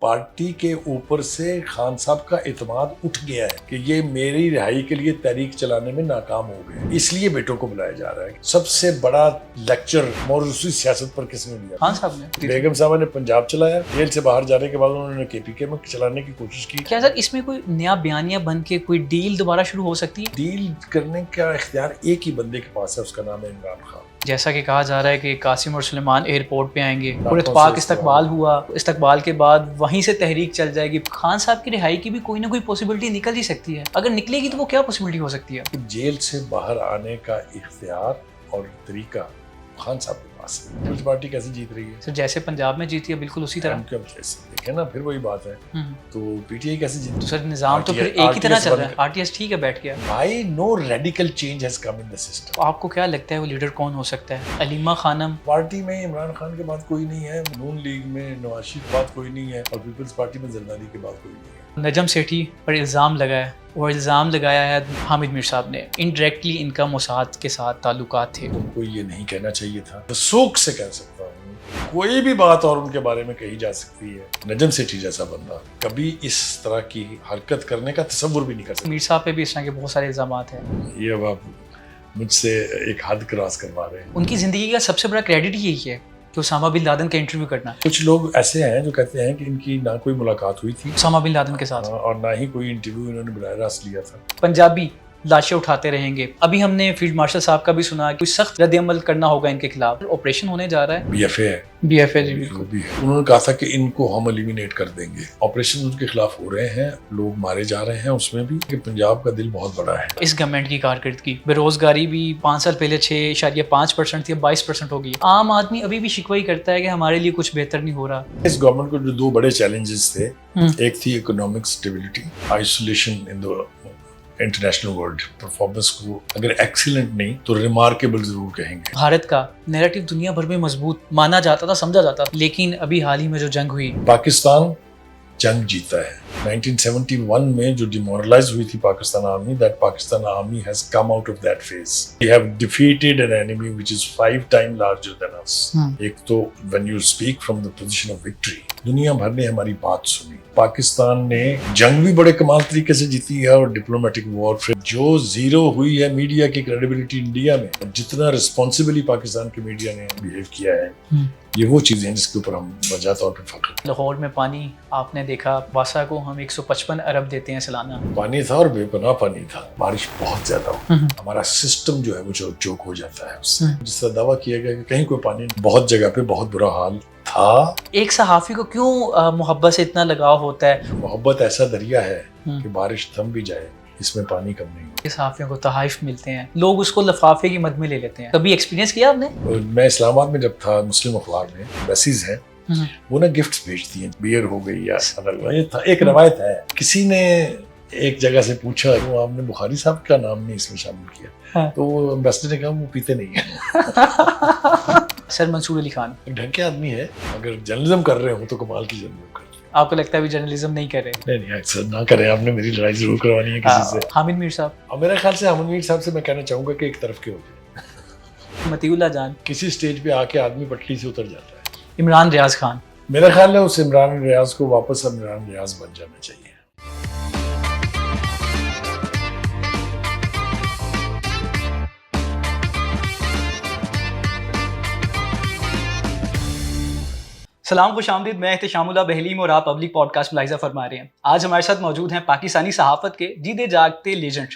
Party के ऊपर से खान साहब का एतमाद उठ गया है कि ये मेरी रिहाई के लिए तहरीक चलाने में नाकाम हो गए, इसलिए बेटों को बुलाया जा रहा है। सबसे बड़ा लेक्चर मौरूसी सियासत पर किसने दिया? खान साहब ने। बेगम साहब ने पंजाब चलाया, जेल से बाहर जाने के बाद उन्होंने केपीके में चलाने की कोशिश की। क्या सर इसमें कोई नया बयानिया बन के कोई डील दोबारा शुरू हो सकती है? डील करने का इख्तियार एक ही बंदे के पास है, उसका नाम है इमरान खान। जैसा कि कहा जा रहा है कि कासिम और सुलेमान एयरपोर्ट पे आएंगे और इत्तफाक इस्तकबाल हुआ, इस्तकबाल के बाद वहीं से तहरीक चल जाएगी। खान साहब की रिहाई की भी कोई ना कोई पॉसिबिलिटी निकल ही सकती है। अगर निकलेगी तो वो क्या पॉसिबिलिटी हो सकती है? जेल से बाहर आने का इख्तियार और तरीका खान साहब के पास है। पीपल्स पार्टी कैसे जीत रही है? सर जैसे पंजाब में जीती है बिल्कुल उसी तरह। देखे ना, फिर वही बात है। तो पीटीआई कैसे जीती? तो सर निजाम तो फिर एक ही तरह चल रहा है। आरटीएस ठीक है बैठ गया। भाई no radical change has come in the system. आपको क्या लगता है वो लीडर कौन हो सकता है? अलीमा खानम? पार्टी में इमरान खान के बाद कोई नहीं है, नून लीग में नवाज शरीफ के बाद कोई नहीं है और पीपल्स पार्टी में जरदारी के बाद कोई नहीं है। नजम सेठी पर इल्ज़ाम लगाया और इल्ज़ाम लगाया है हामिद मीर साहब ने। इनडायरेक्टली इनका मोसाद के साथ ताल्लुकात थे। उनको ये नहीं कहना चाहिए था। तो सूख से कह सकता हूँ कोई भी बात और उनके बारे में कही जा सकती है। नजम सेठी जैसा बंदा कभी इस तरह की हरकत करने का तसव्वुर भी नहीं कर सकता। मीर साहब पे भी इस तरह के बहुत सारे इल्ज़ामात हैं। ये अब आप मुझसे एक हद क्रॉस करवा रहे हैं। उनकी ज़िंदगी का सबसे बड़ा क्रेडिट यही है कि उसामा बिन लादेन का इंटरव्यू करना। कुछ लोग ऐसे हैं जो कहते हैं कि इनकी ना कोई मुलाकात हुई थी उसामा बिन लादेन के साथ और ना ही कोई इंटरव्यू इन्होंने बराह रास्त लिया था। पंजाबी लाशें उठाते रहेंगे। अभी हमने फील्ड मार्शल साहब का भी सुना कि सख्त रद्द-ए-अमल करना होगा इनके खिलाफ। ऑपरेशन होने जा रहा है। बीएफए है। बीएफए जी बिल्कुल भी है। उन्होंने कहा था कि इनको हम एलिमिनेट कर देंगे। ऑपरेशन उनके खिलाफ हो रहे हैं, लोग मारे जा रहे हैं उसमें भी। कि पंजाब का दिल बहुत बड़ा है। इस गवर्नमेंट की कारकर्दगी, बेरोजगारी भी 5 साल पहले 6.5% थी, अब 22% हो गई। आम आदमी अभी भी शिकवाई करता है कि हमारे लिए कुछ बेहतर नहीं हो रहा। इस गवर्नमेंट को जो दो बड़े चैलेंजेस थे, एक थी economic stability, isolation in the international world. Performance को अगर एक्सीलेंट नहीं तो रिमार्केबल जरूर कहेंगे। भारत का नैरेटिव दुनिया भर में मजबूत माना जाता था, समझा जाता था, लेकिन अभी हाल ही में जो जंग हुई, पाकिस्तान जंग जीता है। 1971 में जो डिमोरलाइज हुई थी Pakistan army, that Pakistan army has come out of that phase. We have defeated an enemy which is 5 time larger than us. एक तो when you speak from the position of victory, दुनिया भर ने हमारी बात सुनी। पाकिस्तान ने जंग भी बड़े कमाल तरीके से जीती है और डिप्लोमेटिक वॉरफेयर जो जीरो हुई है मीडिया की क्रेडिबिलिटी इंडिया में, जितना रिस्पॉन्सिबली पाकिस्तान के मीडिया ने बिहेव किया है, ये वो चीजें हैं जिसके ऊपर हम वजह तौर पर फख्र। लाहौर में पानी आपने देखा, वासा को हम 155 अरब देते हैं सालाना। पानी था और बेपनाह पानी था। बारिश बहुत ज्यादा हो, हमारा सिस्टम जो है वो चौक हो जाता है उससे। जिस तरह दावा किया गया कि कहीं कोई पानी, बहुत जगह पे बहुत बुरा हाल था। एक सहाफी को क्यों मोहब्बत से इतना लगाव होता है? मोहब्बत ऐसा दरिया है कि बारिश थम भी जाए, इसमें पानी कम नहीं होता। सहाफियों को तहाइफ मिलते हैं, लोग उसको लफाफे की मद में ले लेते हैं। कभी एक्सपीरियंस किया आपने? मैं इस्लामाबाद में जब था, मुस्लिम अखबार में मैसेज है, वो ना गिफ्ट्स भेजती हैं, बियर हो गई या ये था। एक रवायत है, किसी ने एक जगह से पूछा वो आपने बुखारी साहब का नाम नहीं इसमें शामिल किया। तो एम्बेसडर ने कहा वो पीते नहीं है। सर मंसूर अली खान ढंग के आदमी है, अगर जर्नलिज्म कर रहे हो तो कमाल की जर्नलिज्म कर। आपको लगता है अभी जर्नलिज्म नहीं कर रहे? नहीं अक्सर ना करें, आपने मेरी लड़ाई जरूर करवानी है किसी से। हामिद मीर साहब, और मेरे ख्याल से हामिद मीर साहब से मैं कहना चाहूंगा कि एक तरफ के हो जाए। मतीउल्लाह जान, किसी स्टेज पे आके आदमी पटरी से उतर जाता है। इमरान रियाज खान, मेरा ख्याल है उस इमरान रियाज को वापस इमरान रियाज बन जाना चाहिए। सलाम, खुशामदीद। मैं एहतशामुल्लाह बहलीम और आप पब्लिक पॉडकास्ट मुलाहिज़ा फरमा रहे हैं। आज हमारे साथ मौजूद हैं पाकिस्तानी सहाफ़त के जीते जागते लेजेंड।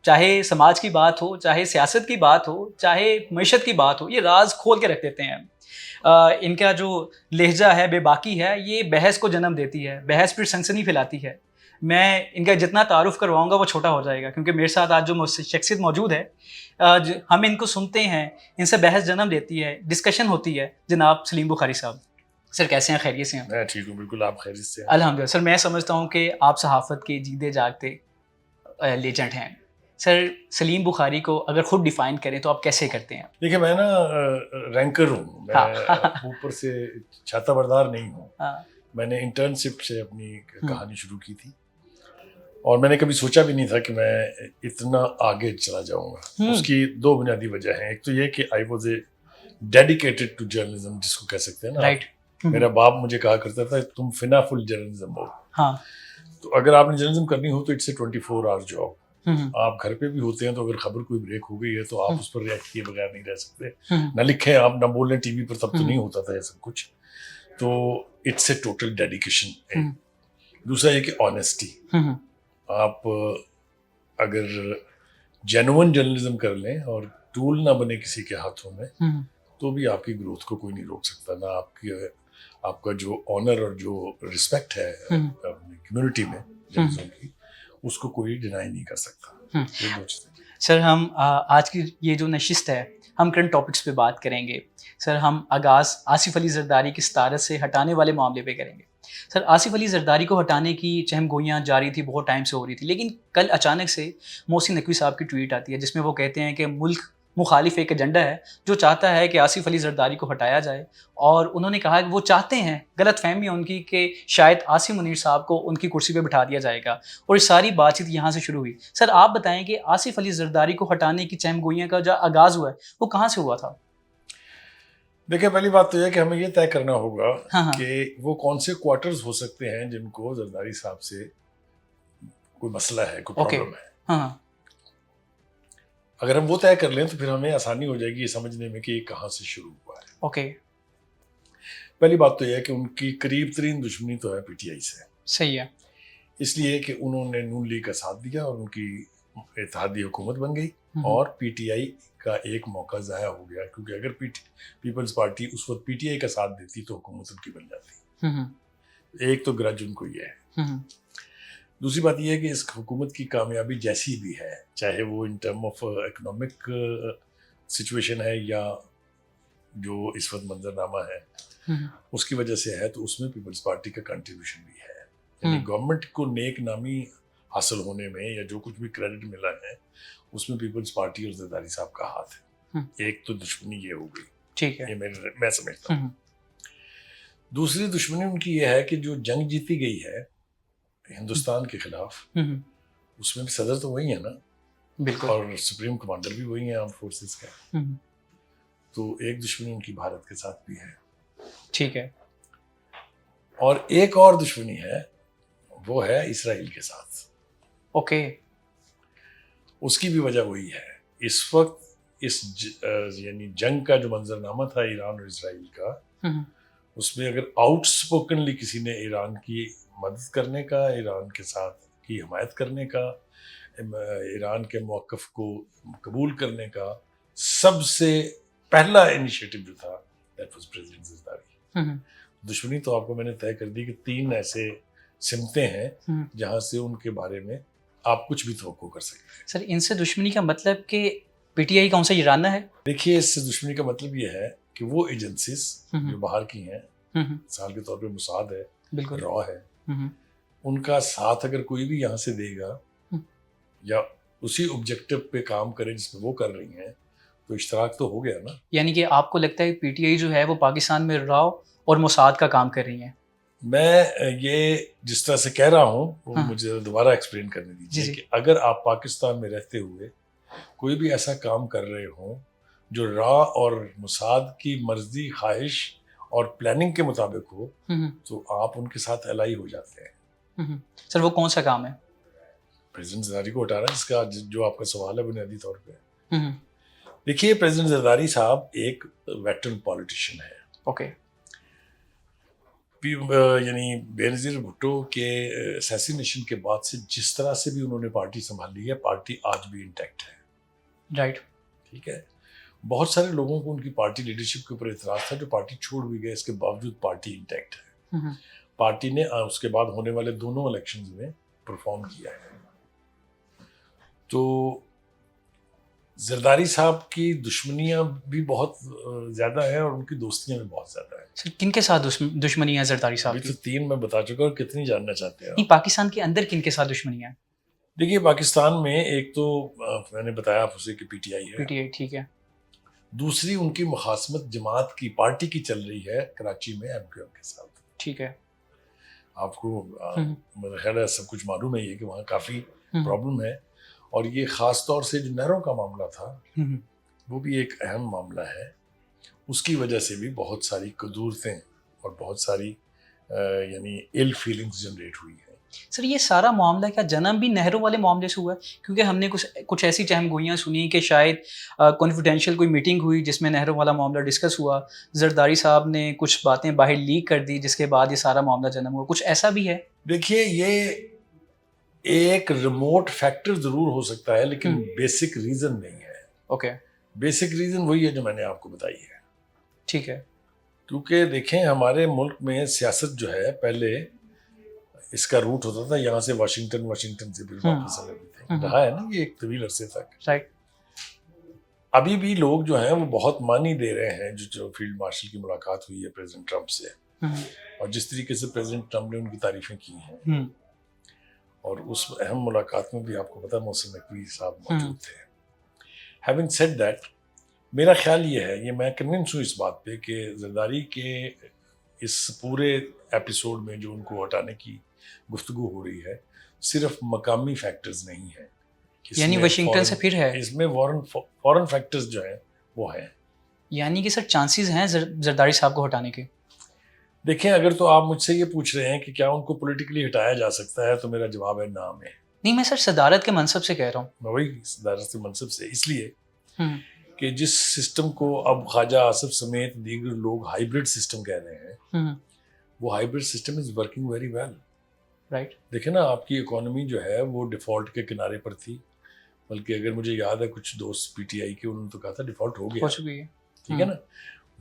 चाहे समाज की बात हो, चाहे सियासत की बात हो, चाहे मईशत की बात हो, ये राज खोल के रख देते हैं। इनका जो लहजा है, बेबाकी है, ये बहस को जन्म देती है। बहस फिर सनसनी फैलाती है। मैं इनका जितना तारुफ करवाऊंगा वो छोटा हो जाएगा, क्योंकि मेरे साथ आज जो शख्सियत मौजूद है, हम इनको सुनते हैं, इनसे बहस जन्म देती है, डिस्कशन होती है। जनाब सलीम बुखारी साहब, सर कैसे हैं? खैरियत से हैं? मैं ठीक हूँ, बिल्कुल। आप खैरियत से हैं? अल्हम्दुलिल्लाह। सर मैं समझता हूँ कि आप सहाफ़त के जीते जागते लेजेंड हैं। सर सलीम बुखारी को अगर खुद डिफाइन करें तो आप कैसे करते हैं? देखिए, मैं ना रैंकर हूँ, मैं ऊपर से छाता बरदार नहीं हूँ। मैंने इंटर्नशिप से अपनी कहानी शुरू की थी और मैंने कभी सोचा भी नहीं था कि मैं इतना आगे चला जाऊंगा। उसकी दो बुनियादी वजह हैं। एक तो ये कि I was a dedicated to journalism, जिसको कह सकते हैं ना, राइट। मेरा बाप मुझे कहा करता था तुम फिनाफुल जर्नलिज्म हो। हाँ। तो अगर आपने जर्नलिज्म करनी हो तो इट्स ए 24 आवर जॉब। हम्म। आप घर पे भी होते हैं तो अगर खबर कोई ब्रेक हो गई है तो आप हम्म। उस पर रिएक्ट किए बगैर नहीं रह सकते। हम्म। ना लिखें आप, ना बोलें टीवी पर, तब तो हम्म। नहीं होता था ये सब कुछ। तो इट्स ए टोटल डेडिकेशन। हम्म। दूसरा ये कि ऑनेस्टी। हम्म। आप अगर जेन्युइन जर्नलिज्म कर लें और टूल ना बने किसी के हाथों में, हम्म। तो भी आपकी ग्रोथ को कोई नहीं रोक सकता। ना आपका जो ऑनर और जो रिस्पेक्ट है अपनी कम्युनिटी में जर्नलिज्म की, उसको कोई डिनाई नहीं कर सकता। ये दो चीज़ें। सर हम आज की ये जो नशिस्त है, हम करंट टॉपिक्स पे बात करेंगे। सर हम आगाज़ आसिफ अली जरदारी की सदारत से हटाने वाले मामले पे करेंगे। सर आसिफ अली जरदारी को हटाने की चहमगोइयाँ जारी थी, बहुत टाइम से हो रही थी, लेकिन कल अचानक से मोहसिन नकवी साहब की ट्वीट आती है जिसमें वो कहते हैं कि मुल्क मुखालिफ एक एजेंडा है जो चाहता है कि आसिफ अली जरदारी को हटाया जाए। और उन्होंने कहा कि वो चाहते हैं, गलत फहमी है उनकी, कि शायद आसिम मुनीर साहब को उनकी कुर्सी पे बिठा दिया जाएगा। और ये सारी बातचीत यहाँ से शुरू हुई। सर आप बताएं कि आसिफ अली जरदारी को हटाने की चहमगोइयाँ का जो आगाज़ हुआ है वो कहाँ से हुआ था? देखिए, पहली बात तो यह कि हमें ये तय करना होगा हाँ। कि वो कौन से क्वार्टर्स हो सकते हैं जिनको जरदारी साहब से कोई मसला है, कोई ओके। प्रॉब्लम है। हाँ। अगर हम वो तय कर लें तो फिर हमें आसानी हो जाएगी ये समझने में कि ये कहाँ से शुरू हुआ है। ओके। पहली बात तो यह है कि उनकी करीब तरीन दुश्मनी तो है पीटीआई से, सही है। इसलिए कि उन्होंने नून लीग का साथ दिया और उनकी इत्तेहादी हुकूमत बन गई और पीटीआई का एक मौका ज़ाया हो गया, क्योंकि अगर पीपल्स पार्टी उस वक्त पीटीआई का साथ देती तो हुकूमत उनकी बन जाती। एक तो ग्रज उनको ये है। दूसरी बात यह है कि इस हुकूमत की कामयाबी जैसी भी है, चाहे वो in term of economic situation है या जो इस वक्त मंजरनामा है उसकी वजह से है, तो उसमें पीपल्स पार्टी का कंट्रीब्यूशन भी है। यानी गवर्नमेंट को नेक नामी हासिल होने में या जो कुछ भी क्रेडिट मिला है उसमें पीपल्स पार्टी और जरदारी साहब का हाथ है। एक तो दुश्मनी ये हो गई, ठीक है, ये मैं समझता हूँ। दूसरी दुश्मनी उनकी ये है कि जो जंग जीती गई है हिंदुस्तान के खिलाफ, उसमें भी सदर तो वही है ना, बिल्कुल, और सुप्रीम कमांडर भी वही है आर्म फोर्सेस का। तो एक दुश्मनी उनकी भारत के साथ भी है। ठीक है। और एक और दुश्मनी है, वो है इसराइल के साथ। ओके। उसकी भी वजह वही है। इस वक्त यानी जंग का जो मंजरनामा था ईरान और इसराइल का, उसमें अगर आउटस्पोकनली किसी ने ईरान की मदद करने का, ईरान के साथ की हिमायत करने का, ईरान के मौक़िफ़ को कबूल करने का सबसे पहला इनिशिएटिव जो था, दैट वाज प्रेसिडेंट जरदारी। दुश्मनी तो आपको मैंने तय कर दी कि 3 ऐसे सिमतें हैं जहां से उनके बारे में आप कुछ भी तवक्को कर सकते हैं। सर इनसे दुश्मनी का मतलब कि पीटीआई कौन सा ईरान है? देखिए, इससे दुश्मनी का मतलब ये है कि वो एजेंसीज जो बाहर की हैं, मिसाल के तौर पे मुसाद है, बिल्कुल, रॉ है, उनका साथ अगर कोई भी यहाँ से देगा या उसी ऑब्जेक्टिव पे काम करे जिसमें वो कर रही हैं, तो इश्तराक तो हो गया ना। यानी कि आपको लगता है पीटीआई जो है वो पाकिस्तान में रॉ और मुसाद का काम कर रही है? मैं ये जिस तरह से कह रहा हूँ वो मुझे दोबारा एक्सप्लेन करने दीजिए कि अगर आप पाकिस्तान में रहते हुए कोई भी ऐसा काम कर रहे हो जो रॉ और मुसाद की मर्जी, ख्वाहिश और प्लानिंग के मुताबिक हो, तो आप उनके साथ एलाई हो जाते हैं। सर वो कौन सा काम है? प्रेसिडेंट जरदारी को हटाना, जिसका जो आपका सवाल है बुनियादी तौर पे। देखिए, प्रेसिडेंट जरदारी साहब एक वेटरन पॉलिटिशियन है। ओके। यानी बेनज़ीर भुट्टो के असैसिनेशन के बाद से जिस तरह से भी उन्होंने पार्टी संभाली है, पार्टी आज भी इंटैक्ट है। राइट। ठीक है। बहुत सारे लोगों को उनकी पार्टी लीडरशिप के ऊपर इतराज़ था जो पार्टी छोड़ भी गए, इसके बावजूद पार्टी इंटैक्ट है। पार्टी ने उसके बाद होने वाले दोनों इलेक्शंस में परफॉर्म किया है। तो जरदारी साहब की दुश्मनियां भी बहुत ज़्यादा है और उनकी दोस्तियां भी बहुत ज़्यादा है। सर किनके साथ दुश्मनी है जरदारी साहब अभी की? तो 3 मैं बता चुका और कितनी जानना चाहते हैं? नहीं, पाकिस्तान के अंदर किनके साथ दुश्मनी है? देखिए, पाकिस्तान में एक तो मैंने बताया आप उसे कि पीटीआई है। पीटीआई, ठीक है। दूसरी उनकी मुखासमत जमात की पार्टी की चल रही है कराची में एमक्यूएम के साथ। ठीक है। आपको मेरा ख्याल है सब कुछ मालूम है ये कि वहाँ काफ़ी प्रॉब्लम है, और ये ख़ास तौर से जो नहरों का मामला था वो भी एक अहम मामला है। उसकी वजह से भी बहुत सारी कदूरतें और बहुत सारी यानी इल फीलिंग्स जनरेट हुई है। सर ये सारा मामला क्या जन्म भी नेहरू वाले मामले से हुआ है? क्योंकि हमने कुछ ऐसी चहमगोइयाँ सुनी कि शायद कॉन्फिडेंशियल कोई मीटिंग हुई जिसमें नेहरू वाला मामला डिस्कस हुआ, जरदारी साहब ने कुछ बातें बाहर लीक कर दी जिसके बाद ये सारा मामला जन्म हुआ, कुछ ऐसा भी है? देखिए, ये एक रिमोट फैक्टर जरूर हो सकता है, लेकिन बेसिक रीजन नहीं है। ओके, बेसिक रीजन वही है जो मैंने आपको बताई है। ठीक है। क्योंकि देखें, हमारे मुल्क में सियासत जो है, पहले इसका रूट होता था यहाँ से वाशिंगटन, वाशिंगटन से फिर वापस रहा है ना, ये एक तवील अरसे तक। राइट। अभी भी लोग जो हैं वो बहुत मानी दे रहे हैं जो फील्ड मार्शल की मुलाकात हुई है प्रेसिडेंट ट्रंप से, और जिस तरीके से प्रेसिडेंट ट्रंप ने उनकी तारीफें की हैं, और उस अहम मुलाकात में भी आपको पता है मोहसिन नकवी साहब मौजूद थे। हैविंग सेड दैट, मेरा ख्याल ये है, ये मैं कन्विंस हूँ इस बात पे कि जरदारी के इस पूरे एपिसोड में जो उनको हटाने की गुफ्तगू हो रही है, सिर्फ मकामी फैक्टर्स नहीं है, यानी वाशिंगटन से फिर है, इसमें फॉरेन फैक्टर्स जो हैं वो हैं। यानी कि सर चांसेस हैं जरदारी साहब को हटाने के? देखें, अगर तो आप मुझसे ये पूछ रहे हैं कि क्या उनको पॉलिटिकली हटाया जा सकता है, तो मेरा जवाब है ना में। नहीं, मैं सर सदारत के मनसब से कह रहा हूँ। मैं वही सदारत के मनसब से, इसलिए कि जिस सिस्टम को अब ख्वाजा आसिफ समेत दीगर लोग हाइब्रिड सिस्टम कह रहे हैं, वो hybrid system is working very well. Right. देखें ना, आपकी इकोनॉमी जो है वो डिफॉल्ट के किनारे पर थी, बल्कि अगर मुझे याद है कुछ दोस्त पीटीआई के, उन्होंने तो कहा था डिफॉल्ट हो गया, ठीक है ना।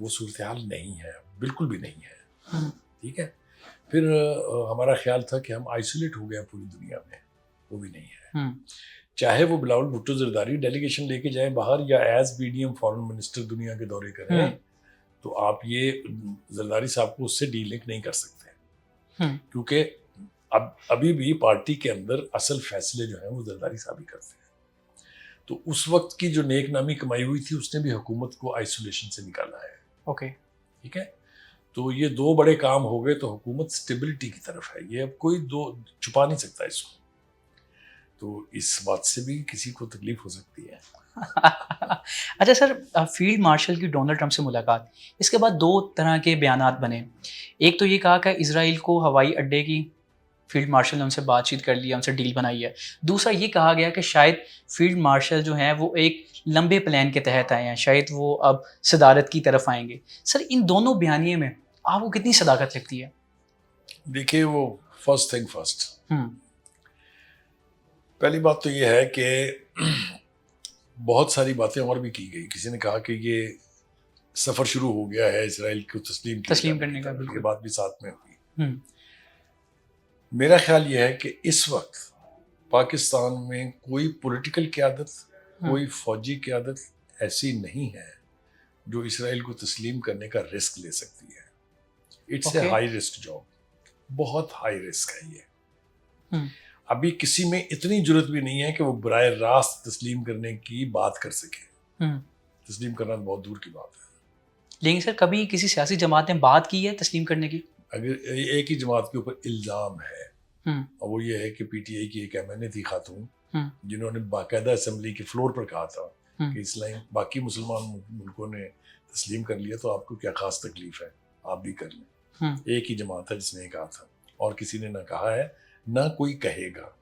वो सूरत हाल नहीं है, बिल्कुल भी नहीं है, ठीक है। फिर हमारा ख्याल था कि हम आइसोलेट हो गए पूरी दुनिया में, वो भी नहीं है। चाहे वो बिलावल भुट्टो जरदारी डेलीगेशन लेके जाएं बाहर, या एज बीडीएम फॉरेन मिनिस्टर दुनिया के दौरे करें, तो आप ये जरदारी साहब को उससे डीलिंक नहीं कर सकते, क्योंकि अब अभी भी पार्टी के अंदर असल फैसले जो हैं वो जरदारी साहब ही करते हैं। तो उस वक्त की जो नेक नामी कमाई हुई थी, उसने भी हुकूमत को आइसोलेशन से निकाला है। ओके, ठीक है। तो ये दो बड़े काम हो गए, तो हुकूमत स्टेबिलिटी की तरफ है, ये अब कोई दो छुपा नहीं सकता इसको। तो इस बात से भी किसी को तकलीफ हो सकती है। अच्छा सर, फील्ड मार्शल की डोनाल्ड ट्रंप से मुलाकात, इसके बाद दो तरह के बयानात बने। एक तो ये कहा कि इजराइल को हवाई अड्डे की फील्ड मार्शल ने उनसे बातचीत कर लिया, उनसे डील बनाई है। दूसरा ये कहा गया कि शायद फील्ड मार्शल जो हैं वो एक लंबे प्लान के तहत आए हैं, शायद वो अब सदारत की तरफ आएंगे। सर इन दोनों बयानिए में आपको कितनी सदाकत लगती है? देखिए, वो फर्स्ट थिंग फर्स्ट, पहली बात तो ये है कि बहुत सारी बातें और भी की गई। किसी ने कहा कि ये सफ़र शुरू हो गया है इसराइल को तस्लीम करने का, ये बात भी साथ में हुई। मेरा ख्याल ये है कि इस वक्त पाकिस्तान में कोई पॉलिटिकल क़यादत, कोई फौजी क़यादत ऐसी नहीं है जो इसराइल को तस्लीम करने का रिस्क ले सकती है। It's a high risk job, बहुत हाई रिस्क है ये। अभी किसी में इतनी जरूरत भी नहीं है कि वो बराह रास्त तस्लीम करने की बात कर सके। तस्लीम करना बहुत दूर की बात है। लेकिन सर कभी किसी सियासी जमात ने बात की है तस्लीम करने की? अगर एक ही जमात के ऊपर इल्ज़ाम है, और वो ये है कि पीटीआई की एक एमएनए थी खातून, जिन्होंने बाकायदा असेंबली के फ्लोर पर कहा था कि इस्लाम बाकी मुसलमान मुल्कों ने तस्लीम कर लिया, तो आपको क्या खास तकलीफ है, आप भी कर लें। एक ही जमात है जिसने कहा था, और किसी ने ना कहा है, ना कोई कहेगा।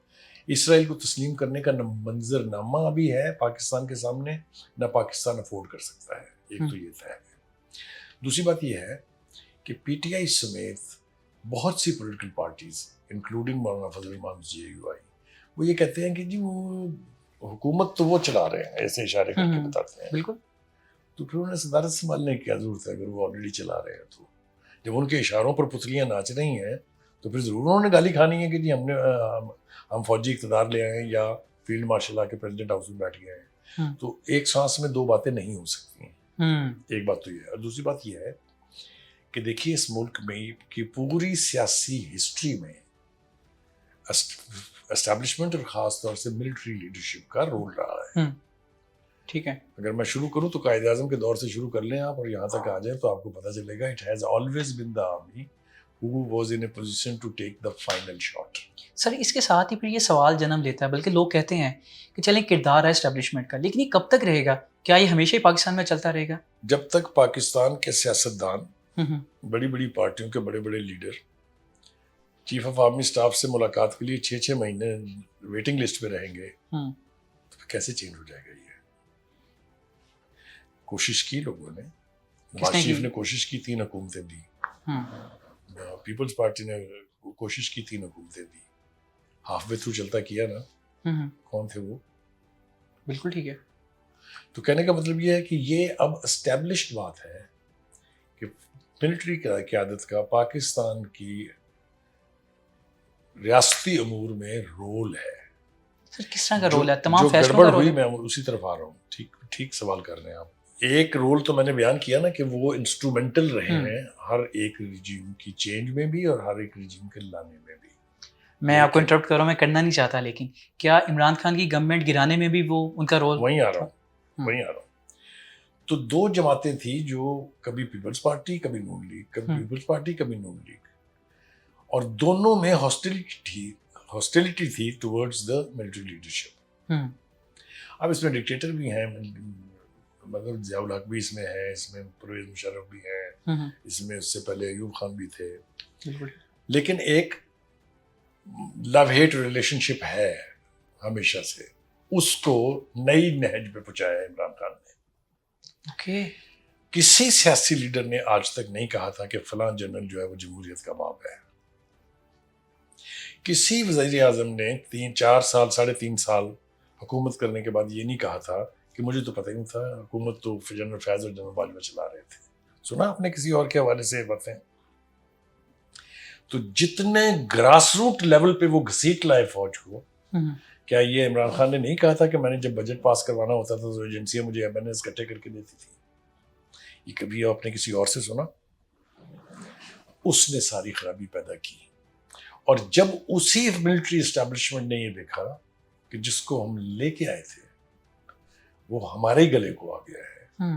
इसराइल को तस्लीम करने का न मंजरनामा अभी है पाकिस्तान के सामने, ना पाकिस्तान अफोर्ड कर सकता है। एक तो ये तय है। दूसरी बात यह है कि पीटीआई समेत बहुत सी पॉलिटिकल पार्टीज, इंक्लूडिंग मौलाना फजल रहमान जेयूआई, वो ये कहते हैं कि जी वो हुकूमत तो वो चला रहे हैं, ऐसे इशारे करके बताते हैं। बिल्कुल। तो फिर उन्हें सदारत संभालने की क्या जरूरत है अगर वो ऑलरेडी चला रहे हैं? तो जब उनके इशारों पर पुतलियां नाच रही हैं, तो फिर ज़रूर उन्होंने गाली खानी है कि जी हम फौजी इक़्तिदार ले आए या फील्ड मार्शल आके प्रेसिडेंट हाउस में बैठ गए हैं। तो एक सांस में दो बातें नहीं हो सकती हैं। एक बात तो ये है, और दूसरी बात ये है कि देखिए, इस मुल्क में की पूरी सियासी हिस्ट्री में एस्टैब्लिशमेंट और ख़ास तौर से मिलिट्री लीडरशिप का रोल रहा है। ठीक है। अगर मैं शुरू करूं तो कायदे आज़म के दौर से शुरू कर लें आप, और यहाँ तक आ जाए तो आपको पता चलेगा, it has always been the army who was in a position to take the final shot। Sir इसके साथ ही फिर ये सवाल जन्म लेता है, बल्कि लोग कहते हैं कि चलें किरदार है एस्टैब्लिशमेंट का, लेकिन ये कब तक रहेगा? क्या ये हमेशा ही पाकिस्तान में चलता रहेगा? जब तक पाकिस्तान के सियासतदान बड़ी बड़ी पार्टियों के बड़े बड़े leader chief of army staff से मुलाकात के लिए 6-6 महीने वेटिंग लिस्ट पे रहेंगे, तो कैसे चेंज हो जाएगा ये? कोशिश की लोगों ने, नवाज किसने शरीफ की? ने कोशिश की, 3 हुकूमतें दी, पीपल्स पार्टी ने कोशिश की, 3 हुकूमतें दी, हाफ वे थ्रू चलता किया ना। कौन थे वो? बिल्कुल ठीक है। तो कहने का मतलब ये है कि ये अब एस्टेब्लिश्ड बात है कि मिलिट्री क़यादत का पाकिस्तान की रियासती अमूर में रोल है। सर किस तरह का जो रोल है? तमाम जो फैसलों गड़बड़ का रोल हुई है? मैं उसी तरफ आ रहा हूँ। ठीक ठीक सवाल कर रहे हैं आप। एक रोल तो मैंने बयान किया ना कि वो इंस्ट्रूमेंटल रहे हैं हर एक रिजीम की चेंज में भी और हर एक रिजीम के लाने में भी। मैं आपको इंटरप्ट कर रहा हूँ, मैं करना नहीं चाहता, लेकिन क्या इमरान खान की गवर्नमेंट गिराने में भी वो उनका रोल? वहीं आ रहा हूँ। तो 2 जमातें थी जो कभी पीपल्स पार्टी, कभी नून लीग, कभी पीपल्स पार्टी, कभी नून लीग, और दोनों में हॉस्टिलिटी थी टुवर्ड्स द मिलिट्री लीडरशिप। अब इसमें डिक्टेटर भी हैं, मतलब ज़ियाउल हक भी इसमें है, इसमें परवेज मुशर्रफ भी है, इसमें उससे पहले अयूब खान भी थे, लेकिन एक लव हेट रिलेशनशिप है हमेशा से। उसको नई नहज पे पहुंचाया इमरान खान ने। ओके। किसी सियासी लीडर ने आज तक नहीं कहा था कि फलां जनरल जो है वो जमहूरियत का बाप है। किसी वज़ीर आज़म ने 3-4 साल, 3.5 साल हुकूमत करने के बाद ये नहीं कहा था कि मुझे तो पता ही नहीं था, हुकूमत तो जनरल फैज़ और जनरल बाजवा चला रहे थे। सुना आपने किसी और के हवाले से बातें? तो जितने ग्रास रूट लेवल पे वो घसीट लाए फौज को, क्या ये इमरान खान ने नहीं कहा था कि मैंने जब बजट पास करवाना होता था तो एजेंसियां मुझे एमएनएस इकट्ठे करके देती थी? ये कभी आपने किसी और से सुना? उसने सारी खराबी पैदा की। और जब उसी मिलिट्री एस्टेब्लिशमेंट ने ये देखा कि जिसको हम लेके आए थे वो हमारे गले को आ गया है,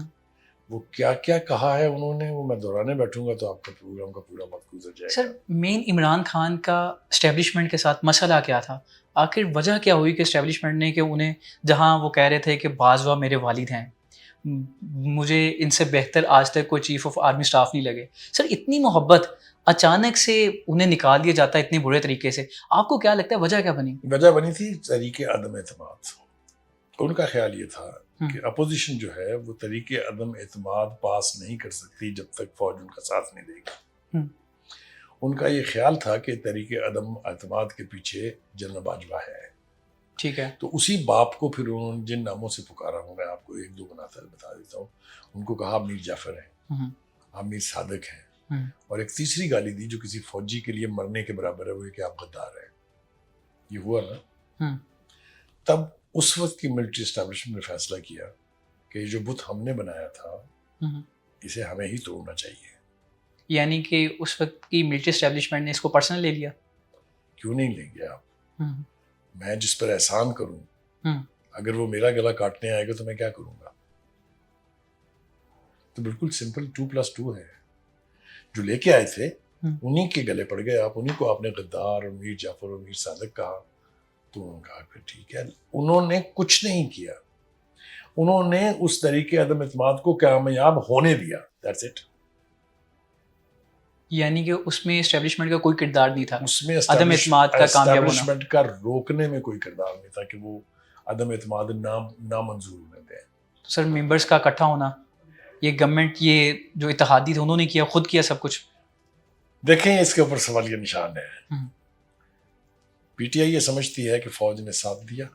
वो क्या क्या कहा है उन्होंने, वो मैं दोहराने बैठूंगा तो आपका प्रोग्राम का पूरा वक्त गुजर जाएगा। सर मेन इमरान खान का एस्टेब्लिशमेंट के साथ मसला क्या था? आखिर वजह क्या हुई कि एस्टेब्लिशमेंट ने, कि उन्हें, जहां वो कह रहे थे कि बाजवा मेरे वालिद हैं, मुझे इनसे बेहतर आज तक कोई चीफ ऑफ आर्मी स्टाफ नहीं लगे, सर इतनी मोहब्बत अचानक से उन्हें निकाल दिया जाता है इतने बुरे तरीके से, आपको क्या लगता है वजह क्या बनी? वजह बनी थी तरीके अदम एतमाद। उनका ख्याल ये था कि अपोजिशन जो है वो तरीके अदम एतमाद पास नहीं कर सकती जब तक फौज उनका साथ नहीं देगी। उनका ये ख्याल था कि तरीके अदम एतमाद के पीछे जनरल बाजवा है। ठीक है। तो उसी बाप को फिर उन्होंने जिन नामों से पुकारा हूँ, मैं आपको 1-2 बनाकर बता देता हूँ। उनको कहा मीर जाफर है, आमिर सादक है, और एक तीसरी गाली दी जो किसी फौजी के लिए मरने के बराबर है, वो कि आप गद्दार हैं। ये हुआ ना। तब उस वक्त की मिलिट्री एस्टेब्लिशमेंट ने फैसला किया कि जो बुत हमने बनाया था इसे हमें ही तोड़ना चाहिए। यानी कि उस वक्त की मिलिट्री एस्टेब्लिशमेंट ने इसको पर्सनल ले लिया। क्यों नहीं लेंगे आप? मैं जिस पर एहसान करूं, अगर वो मेरा गला काटने आएगा तो मैं क्या करूंगा? तो बिल्कुल सिंपल 2+2 है। जो लेके आए थे उन्हीं के गले पड़ गए आप, उन्हीं को आपने गद्दार और मीर जाफर और मीर सादक कहा। तो उन्होंने कहा फिर ठीक है। उन्होंने कुछ नहीं किया, उन्होंने उस तरीके अदम एतमाद को कामयाब होने दिया। That's it. यानी कि उसमें एस्टेब्लिशमेंट का कोई किरदार नहीं था, उसमें अदम एतमाद का कामयाब होना, एस्टेब्लिशमेंट का रोकने में कोई किरदार नहीं था कि वो अदम एतमाद नामंजूर होने दें। तो सर मेंबर्स का इकट्ठा होना, ये गवर्नमेंट, ये जो इत्तेहादी थे उन्होंने किया, खुद किया सब कुछ? देखें इसके ऊपर सवालिया निशान है। पीटीआई ये समझती है कि फौज ने साथ दिया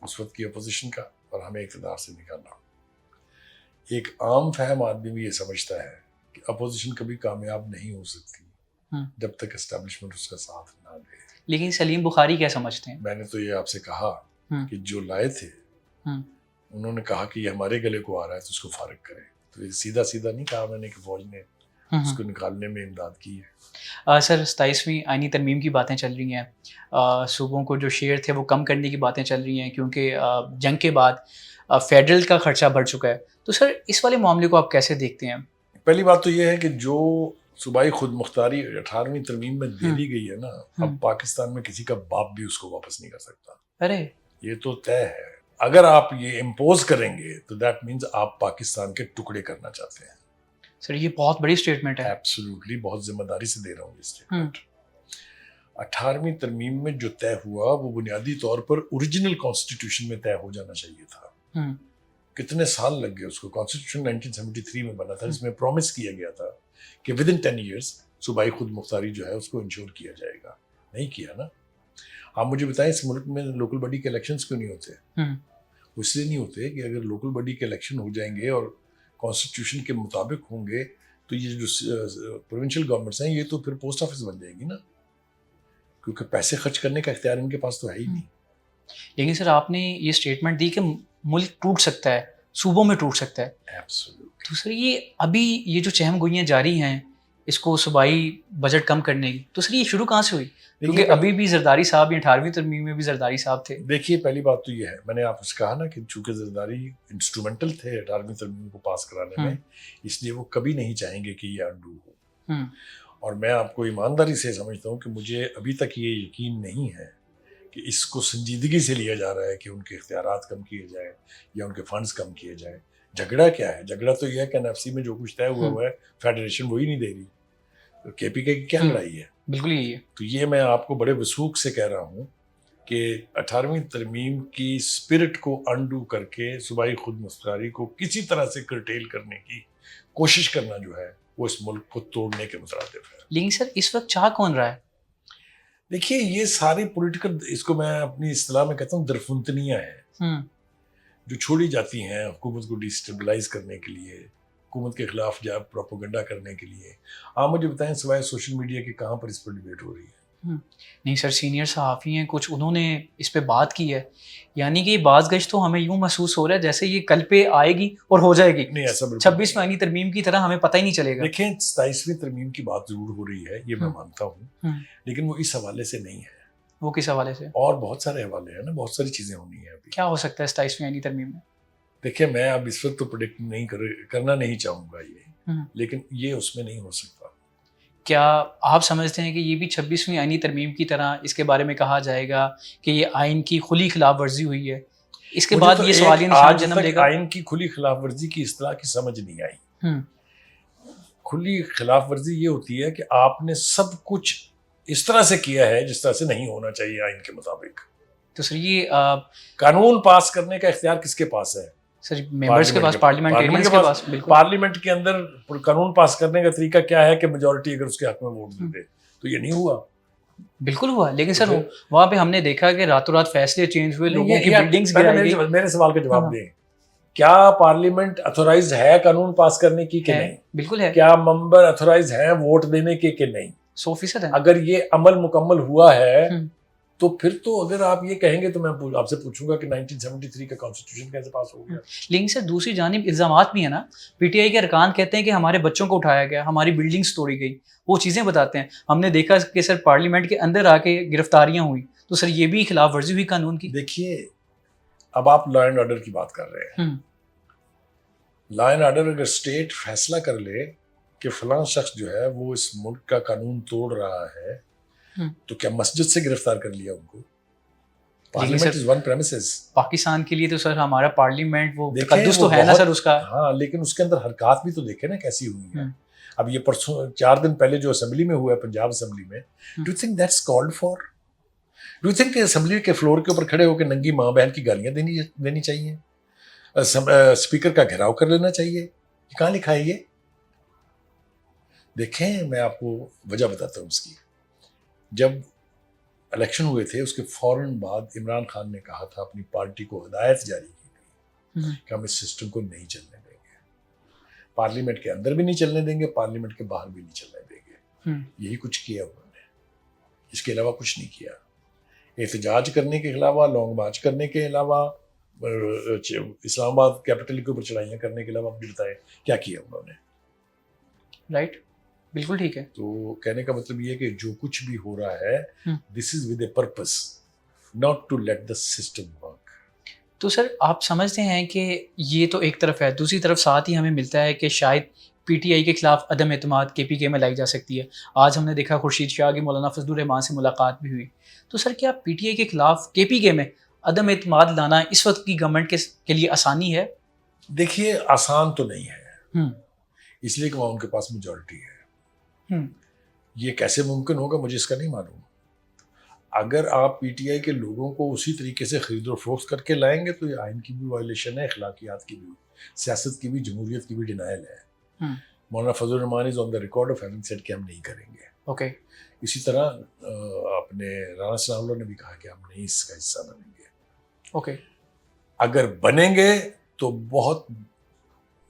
उस वक्त की अपोजिशन का और हमें इक़्तिदार से निकालना। एक आम फहम आदमी भी ये समझता है कि अपोजिशन कभी कामयाब नहीं हो सकती जब तक एस्टेब्लिशमेंट उसका साथ ना दे। लेकिन सलीम बुखारी क्या समझते हैं? मैंने तो ये आपसे कहा कि जो लाए थे उन्होंने कहा कि ये हमारे गले को आ रहा है तो उसको फारिग करें। तो ये सीधा सीधा नहीं कहा मैंने कि फौज ने उसको निकालने में इमदाद की है। सर 27वीं आईनी तरमीम की बातें चल रही हैं, सूबों को जो शेयर थे वो कम करने की बातें चल रही हैं, क्योंकि जंग के बाद फेडरल का खर्चा बढ़ चुका है। तो सर इस वाले मामले को आप कैसे देखते हैं? पहली बात तो ये है कि जो सूबाई खुद मुख्तारी 18वीं तरमीम में दे दी गई है ना, अब पाकिस्तान में किसी का बाप भी उसको वापस नहीं कर सकता। अरे ये तो तय है। अगर आप ये इम्पोज करेंगे तो दैट मीन्स आप पाकिस्तान के टुकड़े करना चाहते हैं। सर ये बहुत बड़ी स्टेटमेंट है। एब्सोल्युटली, बहुत जिम्मेदारी से दे रहा हूँ ये स्टेटमेंट। 18वीं तरमीम में जो तय हुआ वो बुनियादी तौर पर ओरिजिनल कॉन्स्टिट्यूशन में तय हो जाना चाहिए था। कितने साल लग गए उसको। कॉन्स्टिट्यूशन 1973 में बना था, जिसमें प्रॉमिस किया गया था कि विद इन 10 ईयर्स सूबाई खुद मुख्तारी जो है उसको इंश्योर किया जाएगा। नहीं किया ना। आप मुझे बताएं, इस मुल्क में लोकल बॉडी के इलेक्शंस क्यों नहीं होते? वो इसलिए नहीं होते कि अगर लोकल बॉडी के इलेक्शन हो जाएंगे और कॉन्स्टिट्यूशन के मुताबिक होंगे तो ये जो प्रोविंशियल गवर्नमेंट्स हैं ये तो फिर पोस्ट ऑफिस बन जाएगी ना, क्योंकि पैसे खर्च करने का इख्तियार इनके पास तो है ही नहीं। लेकिन सर आपने ये स्टेटमेंट दी कि मुल्क टूट सकता है, सूबों में टूट सकता है। एब्सोल्युटली। तो सर ये अभी ये जो चहम गोइयाँ जारी हैं इसको सूबाई बजट कम करने की, तो सर ये शुरू कहाँ से हुई? क्योंकि अभी भी जरदारी साहब या 18वीं तरमीम में भी जरदारी साहब थे। देखिए, पहली बात तो ये है, मैंने आपसे कहा ना कि चूंकि जरदारी इंस्ट्रूमेंटल थे 18वीं तरमीम को पास कराने में, इसलिए वो कभी नहीं चाहेंगे कि ये अनडू हो। और मैं आपको ईमानदारी से समझता हूँ कि मुझे अभी तक ये यकीन नहीं है कि इसको संजीदगी से लिया जा रहा है कि उनके इख्तियारात कम किए जाए या उनके फंड्स कम किए जाए। झगड़ा क्या है? झगड़ा तो यह है कि एनएफसी में जो कुछ तय हुआ है फेडरेशन वही नहीं दे रही, तो केपीके की क्या लड़ाई है? बिल्कुल यही है। तो ये मैं आपको बड़े वसूख से कह रहा हूँ कि 18वीं तरमीम की स्पिरिट को अनडू करके सूबाई खुद मुख्तारी को किसी तरह से कर्टेल करने की कोशिश करना जो है वो इस मुल्क को तोड़ने के मुतरादिफ है। लेकिन सर इस वक्त चाह कौन रहा है? देखिए, ये सारी पॉलिटिकल, इसको मैं अपनी इस्तिलाह में कहता हूँ दरफुंतनियाँ हैं जो छोड़ी जाती हैं हुकूमत को डिस्टेबलाइज करने के लिए, हुकूमत के खिलाफ जब प्रोपोगंडा करने के लिए। आप मुझे बताएं, सिवाय सोशल मीडिया के कहाँ पर इस पर डिबेट हो रही है? नहीं सर, सीनियर सहाफ़ी हैं कुछ, उन्होंने इस पे बात की है, यानी कि बाज़ गश तो हमें यूँ महसूस हो रहा है जैसे ये कल पे आएगी और हो जाएगी। नहीं, ऐसा 26वीं आईनी तरमीम की तरह हमें पता ही नहीं चलेगा। देखें, 27वीं तरमीम की बात जरूर हो रही है, ये मैं मानता हूँ, लेकिन वो इस हवाले से नहीं है। वो किस हवाले से? और बहुत सारे हवाले हैं ना, बहुत सारी चीज़ें होनी है अभी। क्या हो सकता है 27वीं आईनी तरमीम में? देखिए, मैं अब इस वक्त तो प्रेडिक्ट नहीं करना नहीं चाहूँगा ये, लेकिन ये उसमें नहीं हो सकता। क्या आप समझते हैं कि ये भी 26वीं आईनी तरमीम की तरह इसके बारे में कहा जाएगा कि ये आइन की खुली खिलाफ वर्जी हुई है? इसके बाद तो ये सवालिया निशान जन्म लेगा। आइन की खुली खिलाफ वर्जी की इस्तिलाह की समझ नहीं आई। खुली खिलाफ वर्जी ये होती है कि आपने सब कुछ इस तरह से किया है जिस तरह से नहीं होना चाहिए आइन के मुताबिक। तो सर ये कानून पास करने का इख्तियार किसके पास है? सर मेंबर्स के पास, पार्लियामेंटेरियंस के पास। बिल्कुल। पार्लियामेंट के अंदर कानून पास करने का तरीका क्या है कि मेजॉरिटी अगर उसके हक में वोट दे दे, तो ये नहीं हुआ। बिल्कुल हुआ, लेकिन सर वहाँ पे हमने देखा कि रातों रात फैसले चेंज हुए, लोगों की बिल्डिंग्स गिराई गई। मेरे सवाल का जवाब दें, क्या पार्लियामेंट अथोराइज्ड है कानून पास करने की कि नहीं? बिल्कुल है। क्या मेंबर अथोराइज्ड है वोट देने के कि नहीं? 100% है। अगर ये अमल मुकम्मल हुआ है तो फिर तो अगर आप ये कहेंगे तो मैं आपसे पूछूंगा कि 1973 का कॉन्स्टिट्यूशन कैसे पास हो गया? लेकिन सर दूसरी जानिब इल्जामात भी है ना, पीटीआई के अरकान कहते हैं कि हमारे बच्चों को उठाया गया, हमारी बिल्डिंग्स तोड़ी गई, वो चीज़ें बताते हैं। हमने देखा कि सर पार्लियामेंट के अंदर आके गिरफ्तारियां हुई, तो सर ये भी खिलाफ वर्जी हुई कानून की। देखिए, अब आप लॉ एंड ऑर्डर की बात कर रहे हैं। लॉ एंड ऑर्डर अगर स्टेट फैसला कर ले कि फलां शख्स जो है वो इस मुल्क का कानून तोड़ रहा है, तो क्या मस्जिद से गिरफ्तार कर लिया उनको? Parliament is one premises. Pakistan के लिए तो सर हमारा पार्लियामेंट वो तकद्दुस तो है ना सर उसका। हाँ, लेकिन उसके अंदर हरकत भी तो देखे ना कैसी हुई है। अब ये परसों 4 दिन पहले जो असेंबली में हुआ है, पंजाब असेंबली में, do you think that's called for? Do you think assembly के फ्लोर के ऊपर खड़े होकर नंगी माँ बहन की गालियां देनी चाहिए? स्पीकर का घेराव कर लेना चाहिए? कहाँ लिखा है ये? देखें, मैं आपको वजह बताता हूँ इसकी। जब इलेक्शन हुए थे उसके फौरन बाद इमरान खान ने कहा था, अपनी पार्टी को हिदायत जारी की गई कि हम इस सिस्टम को नहीं चलने देंगे, पार्लियामेंट के अंदर भी नहीं चलने देंगे, पार्लियामेंट के बाहर भी नहीं चलने देंगे। यही कुछ किया उन्होंने, इसके अलावा कुछ नहीं किया। एहतजाज करने के अलावा, लॉन्ग मार्च करने के अलावा, इस्लामाबाद कैपिटल के ऊपर चढ़ाइयाँ करने के अलावा मुझे बताएं क्या किया उन्होंने? राइट, बिल्कुल ठीक है। तो कहने का मतलब ये है कि जो कुछ भी हो रहा है, this is with a purpose, not to let the system work. तो सर आप समझते हैं कि ये तो एक तरफ है, दूसरी तरफ साथ ही हमें मिलता है कि शायद पीटीआई के खिलाफ अदम एतमाद केपीके में लाई जा सकती है। आज हमने देखा खुर्शीद शाह की मौलाना फजलुर रहमान से मुलाकात भी हुई। तो सर क्या पीटीआई के खिलाफ केपीके में अदम एतमाद लाना इस वक्त की गवर्नमेंट के लिए आसानी है? देखिए, आसान तो नहीं है, इसलिए कि वहाँ उनके पास मेजॉरिटी है। हम्म, ये कैसे मुमकिन होगा मुझे इसका नहीं मालूम। अगर आप पीटीआई के लोगों को उसी तरीके से खरीद और फरोख्त करके लाएंगे तो ये आइन की भी वायलेशन है, अखलाकियात की भी, सियासत की भी, जमहूरियत की भी डिनायल है। Hmm, Maulana Fazal Rehman is on the record of having said कि हम नहीं करेंगे। ओके, इसी तरह अपने राणा सनाउल्लाह ने भी कहा कि हम नहीं इसका हिस्सा बनेंगे। ओके। अगर बनेंगे तो बहुत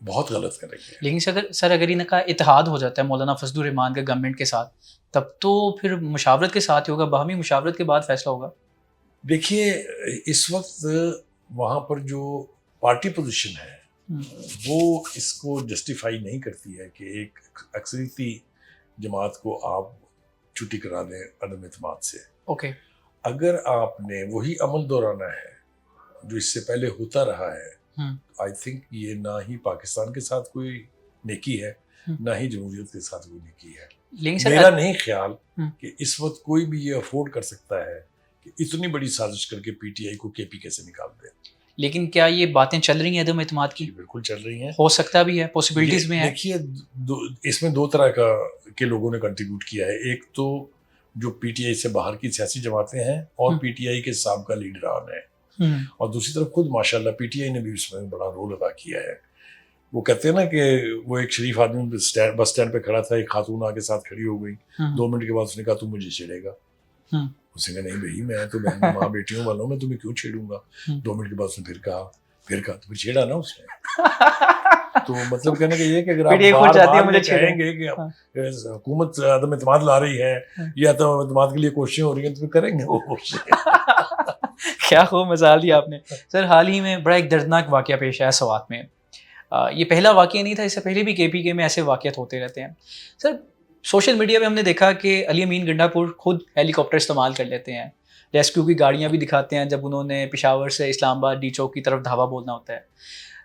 बहुत गलत करेंगे। लेकिन सर अगर इनका इत्तेहाद हो जाता है मौलाना फजलुर रहमान के गवर्नमेंट के साथ, तब तो फिर मुशावरत के साथ ही होगा, बाहमी मुशावरत के बाद फैसला होगा। देखिए, इस वक्त वहाँ पर जो पार्टी पोजीशन है हम्म, वो इसको जस्टिफाई नहीं करती है कि एक अक्सरीती जमात को आप छुट्टी करा दें अदम एतमाद से। ओके। अगर आपने वही अमल दोहराना है जो इससे पहले होता रहा है, हम्म, आई थिंक ये ना ही पाकिस्तान के साथ कोई नेकी है, हम्म। ना ही जमहूरियत के साथ कोई नेकी है। लेकिन सर मेरा नहीं ख्याल हम्म। कि इस वक्त कोई भी ये अफोर्ड कर सकता है कि इतनी बड़ी साजिश करके पीटीआई को केपीके से निकाल दे। लेकिन क्या ये बातें चल रही हैं अदम एतमाद की? जी बिल्कुल चल रही हैं। हो सकता भी है, पॉसिबिलिटीज में है। देखिए, इसमें दो तरह का के लोगों ने कंट्रीब्यूट किया है। एक तो जो पीटीआई से बाहर की सियासी जमातें हैं और पीटीआई के साबका लीडरान हैं, और दूसरी तरफ खुद माशाल्लाह पीटीआई ने भी उसमें बड़ा रोल अदा किया है। वो कहते हैं ना कि वो एक शरीफ आदमी बस स्टैंड पे खड़ा था, एक खातून आके साथ खड़ी हो गई, 2 मिनट के बाद उसने कहा तू मुझे छेड़ेगा। उसने कहा नहीं भाई, मैं तो बहन माँ बेटियों वालों, मैं तुम्हें क्यों छेड़ूंगा। 2 मिनट के बाद उसने फिर कहा तो फिर छेड़ा ना उसने। तो मतलब कहने का ये है कि अगर आप बार बार मुझे कहेंगे कि हुकूमत अदम एतमाद ला रही है या अदम एतमाद के लिए कोशिशें हो रही हैं तो फिर करेंगे वो कोशिशें। क्या खूब मिसाल दी आपने। सर हाल ही में बड़ा एक दर्दनाक वाकया पेश आया सवात में। ये पहला वाकया नहीं था, इससे पहले भी केपीके में ऐसे वाकयात होते रहते हैं। सर सोशल मीडिया पे हमने देखा कि अली अमीन गंडापुर खुद हेलीकॉप्टर इस्तेमाल कर लेते हैं, रेस्क्यू की गाड़ियाँ भी दिखाते हैं जब उन्होंने पेशावर से इस्लामाबाद डी चौक की तरफ धावा बोलना होता है।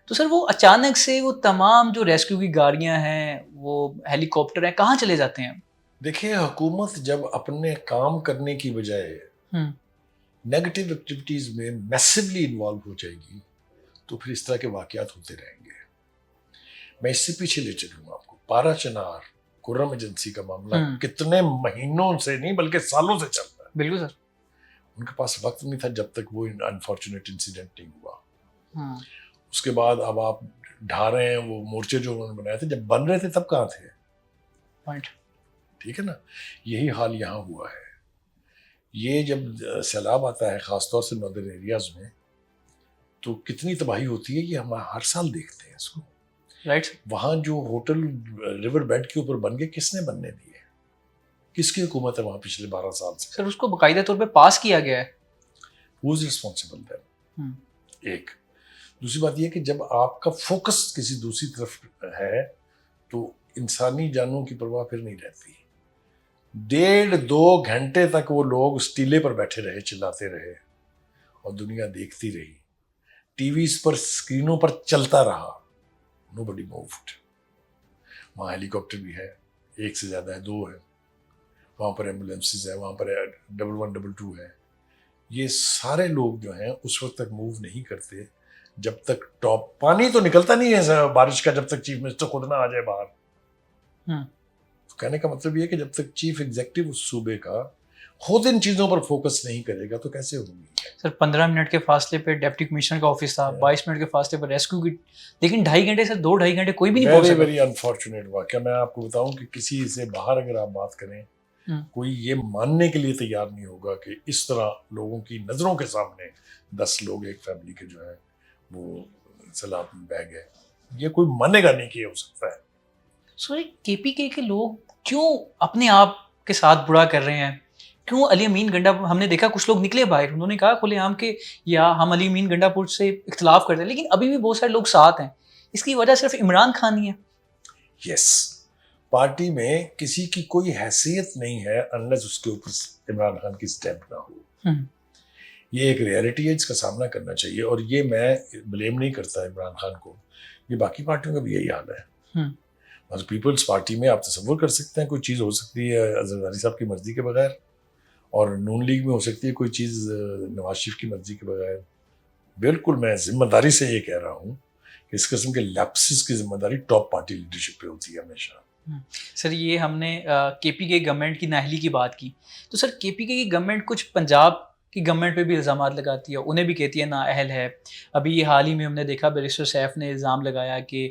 तो सर वो अचानक से वो तमाम जो रेस्क्यू की गाड़ियाँ हैं, वो हेलीकॉप्टर हैं, कहाँ चले जाते हैं? देखिए, हुकूमत जब अपने काम करने की बजाय नेगेटिव एक्टिविटीज में मैसिवली इन्वॉल्व हो जाएगी तो फिर इस तरह के वाकयात होते रहेंगे। मैं इससे पीछे ले चलूंगा आपको। पारा चनार खुर्रम एजेंसी का मामला कितने महीनों से नहीं बल्कि सालों से चल रहा है। बिल्कुल सर। उनके पास वक्त नहीं था जब तक वो अनफॉर्चुनेट इंसिडेंट नहीं हुआ। उसके बाद अब आप ढा रहे हैं वो मोर्चे जो उन्होंने बनाए थे, जब बन रहे थे तब कहाँ थे? पॉइंट। ठीक है ना, यही हाल यहाँ हुआ है। ये जब सैलाब आता है खासतौर से नॉर्दर्न एरियाज में तो कितनी तबाही होती है, ये हम हर साल देखते हैं इसको। राइट। वहाँ जो होटल रिवर बेड के ऊपर बन गए, किसने बनने दिए? किसकी हुकूमत है वहाँ पिछले 12 साल से? सर उसको बाकायदा तौर पे पास किया गया है। Who is responsible then? एक दूसरी बात यह कि जब आपका फोकस किसी दूसरी तरफ है तो इंसानी जानों की परवाह फिर नहीं रहती। 1.5-2 घंटे तक वो लोग स्टीले पर बैठे रहे, चिल्लाते रहे और दुनिया देखती रही। टीवीज पर, स्क्रीनों पर चलता रहा। Nobody moved. वहाँ हेलीकॉप्टर भी है, एक से ज़्यादा है, 2 है। वहाँ पर एम्बुलेंसेज है, वहाँ पर 1122 है। ये सारे लोग जो हैं उस वक्त तक मूव नहीं करते जब तक टॉप पानी तो निकलता नहीं है बारिश का, जब तक चीफ मिनिस्टर खुद ना आ जाए बाहर। तो कहने का मतलब ये है कि जब तक चीफ एग्जीक्यूटिव उस सूबे का खुद इन चीजों पर फोकस नहीं करेगा तो कैसे होगी? सर 15 मिनट के फासले पे डिप्टी कमिश्नर का ऑफिस था, 22 मिनट के फासले पर रेस्क्यू की, लेकिन 2.5 घंटे से 2-2.5 घंटे कोई भी नहीं पहुंच सका। वेरी अनफॉर्चुनेट वाकया। मैं आपको बताऊं कि किसी से बाहर अगर आप बात करें, कोई ये मानने के लिए तैयार नहीं होगा कि इस तरह लोगों की नजरों के सामने 10 लोग एक फैमिली के जो है वो सैलाब में बह गए। ये कोई मानेगा नहीं कि हो सकता है। सो केपीके के लोग क्यों अपने आप के साथ बुरा कर रहे हैं? क्यों अली अमीन गंडापुर, हमने देखा कुछ लोग निकले बाहर, उन्होंने कहा खुलेआम के या हम अली अमीन गंडापुर से इख्तलाफ करते हैं, लेकिन अभी भी बहुत सारे लोग साथ हैं। इसकी वजह सिर्फ इमरान खान ही है। यस, पार्टी में किसी की कोई हैसियत नहीं है अनलेस उसके ऊपर इमरान खान की स्टैंप ना हो। ये एक रियलिटी है, इसका सामना करना चाहिए। और ये मैं ब्लेम नहीं करता इमरान खान को, ये बाकी पार्टियों का भी यही हाल है। मतलब पीपल्स पार्टी में आप तसव्वुर कर सकते हैं कोई चीज़ हो सकती है जरदारी साहब की मर्जी के बगैर, और नून लीग में हो सकती है कोई चीज़ नवाज शरीफ की मर्जी के बगैर। बिल्कुल मैं जिम्मेदारी से ये कह रहा हूँ कि इस किस्म के लैप्सेस की जिम्मेदारी टॉप पार्टी लीडरशिप पे होती है हमेशा। सर ये हमने केपीके गवर्नमेंट की नाअहली की बात की, तो सर केपीके की गवर्नमेंट कुछ पंजाब की गवर्नमेंट पे भी इल्ज़ामात लगाती है, उन्हें भी कहती है नाअहल है। अभी ये हाल ही में हमने देखा बैरिस्टर सैफ ने इल्ज़ाम लगाया कि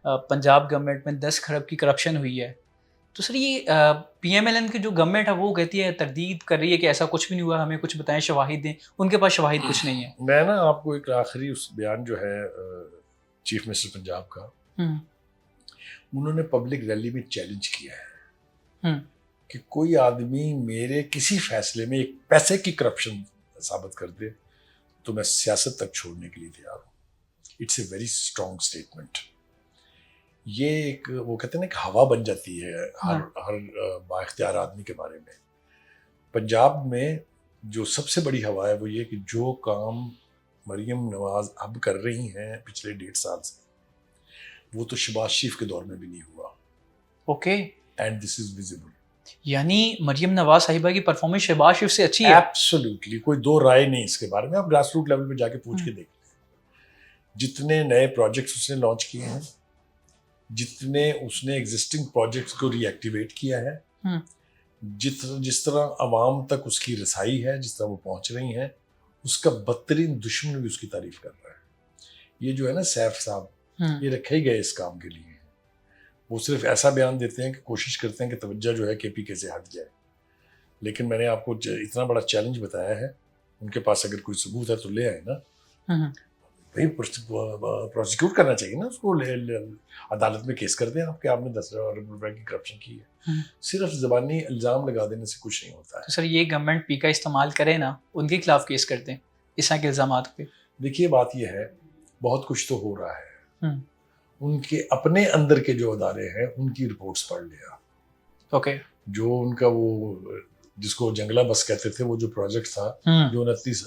पंजाब गवर्नमेंट में 10 खरब की करप्शन हुई है। तो सर ये पीएमएलएन की जो गवर्नमेंट है वो कहती है, तरदीद कर रही है कि ऐसा कुछ भी नहीं हुआ, हमें कुछ बताएं, शवाहिद दें। उनके पास शवाहिद कुछ नहीं है। मैं ना आपको एक आखिरी उस बयान जो है चीफ मिनिस्टर पंजाब का, हम्म, उन्होंने पब्लिक रैली में चैलेंज किया है हम्म, कि कोई आदमी मेरे किसी फैसले में एक पैसे की करप्शन साबित कर दे तो मैं सियासत तक छोड़ने के लिए तैयार हूँ। It's a very strong statement. ये एक, वो कहते हैं ना, एक हवा बन जाती है हर बाइख्तियार आदमी के बारे में। पंजाब में जो सबसे बड़ी हवा है वो ये कि जो काम मरियम नवाज अब कर रही हैं पिछले 1.5 साल से, वो तो शहबाज शरीफ के दौर में भी नहीं हुआ। Okay, and this is visible. यानी मरियम नवाज साहिबा की परफॉर्मेंस शहबाज शरीफ से अच्छी है। एब्सोल्युटली, कोई दो राय नहीं इसके बारे में। आप ग्रास रूट लेवल पे जाके पूछ के देख लें। जितने नए प्रोजेक्ट्स उसने लॉन्च किए हैं, जितने उसने एग्जिस्टिंग प्रोजेक्ट्स को रीएक्टिवेट किया है, जिस तरह अवाम तक उसकी रसाई है, जिस तरह वो पहुंच रही हैं, उसका बदतरीन दुश्मन भी उसकी तारीफ कर रहा है। ये जो है ना सैफ साहब, ये रखे ही गए इस काम के लिए। वो सिर्फ ऐसा बयान देते हैं कि कोशिश करते हैं कि तवज्जो जो है केपीके से हट जाए। लेकिन मैंने आपको इतना बड़ा चैलेंज बताया है, उनके पास अगर कोई सबूत है तो ले आए ना भाई, प्रोसिक्यूट करना चाहिए ना उसको। अदालत में केस कर दें आपके, आपने 10 अरब रुपए की करप्शन की है। सिर्फ ज़बानी इल्ज़ाम लगा देने से कुछ नहीं होता है। तो सर ये गवर्नमेंट पी का इस्तेमाल करे ना, उनके खिलाफ केस करते हैं इस तरह के इल्ज़ामात पे। देखिए बात यह है, बहुत कुछ तो हो रहा है। उनके अपने अंदर के जो अदारे हैं उनकी रिपोर्ट्स पढ़ लिया। ओके, जो उनका वो जिसको जंगला बस कहते थे, वो जो प्रोजेक्ट था जो 29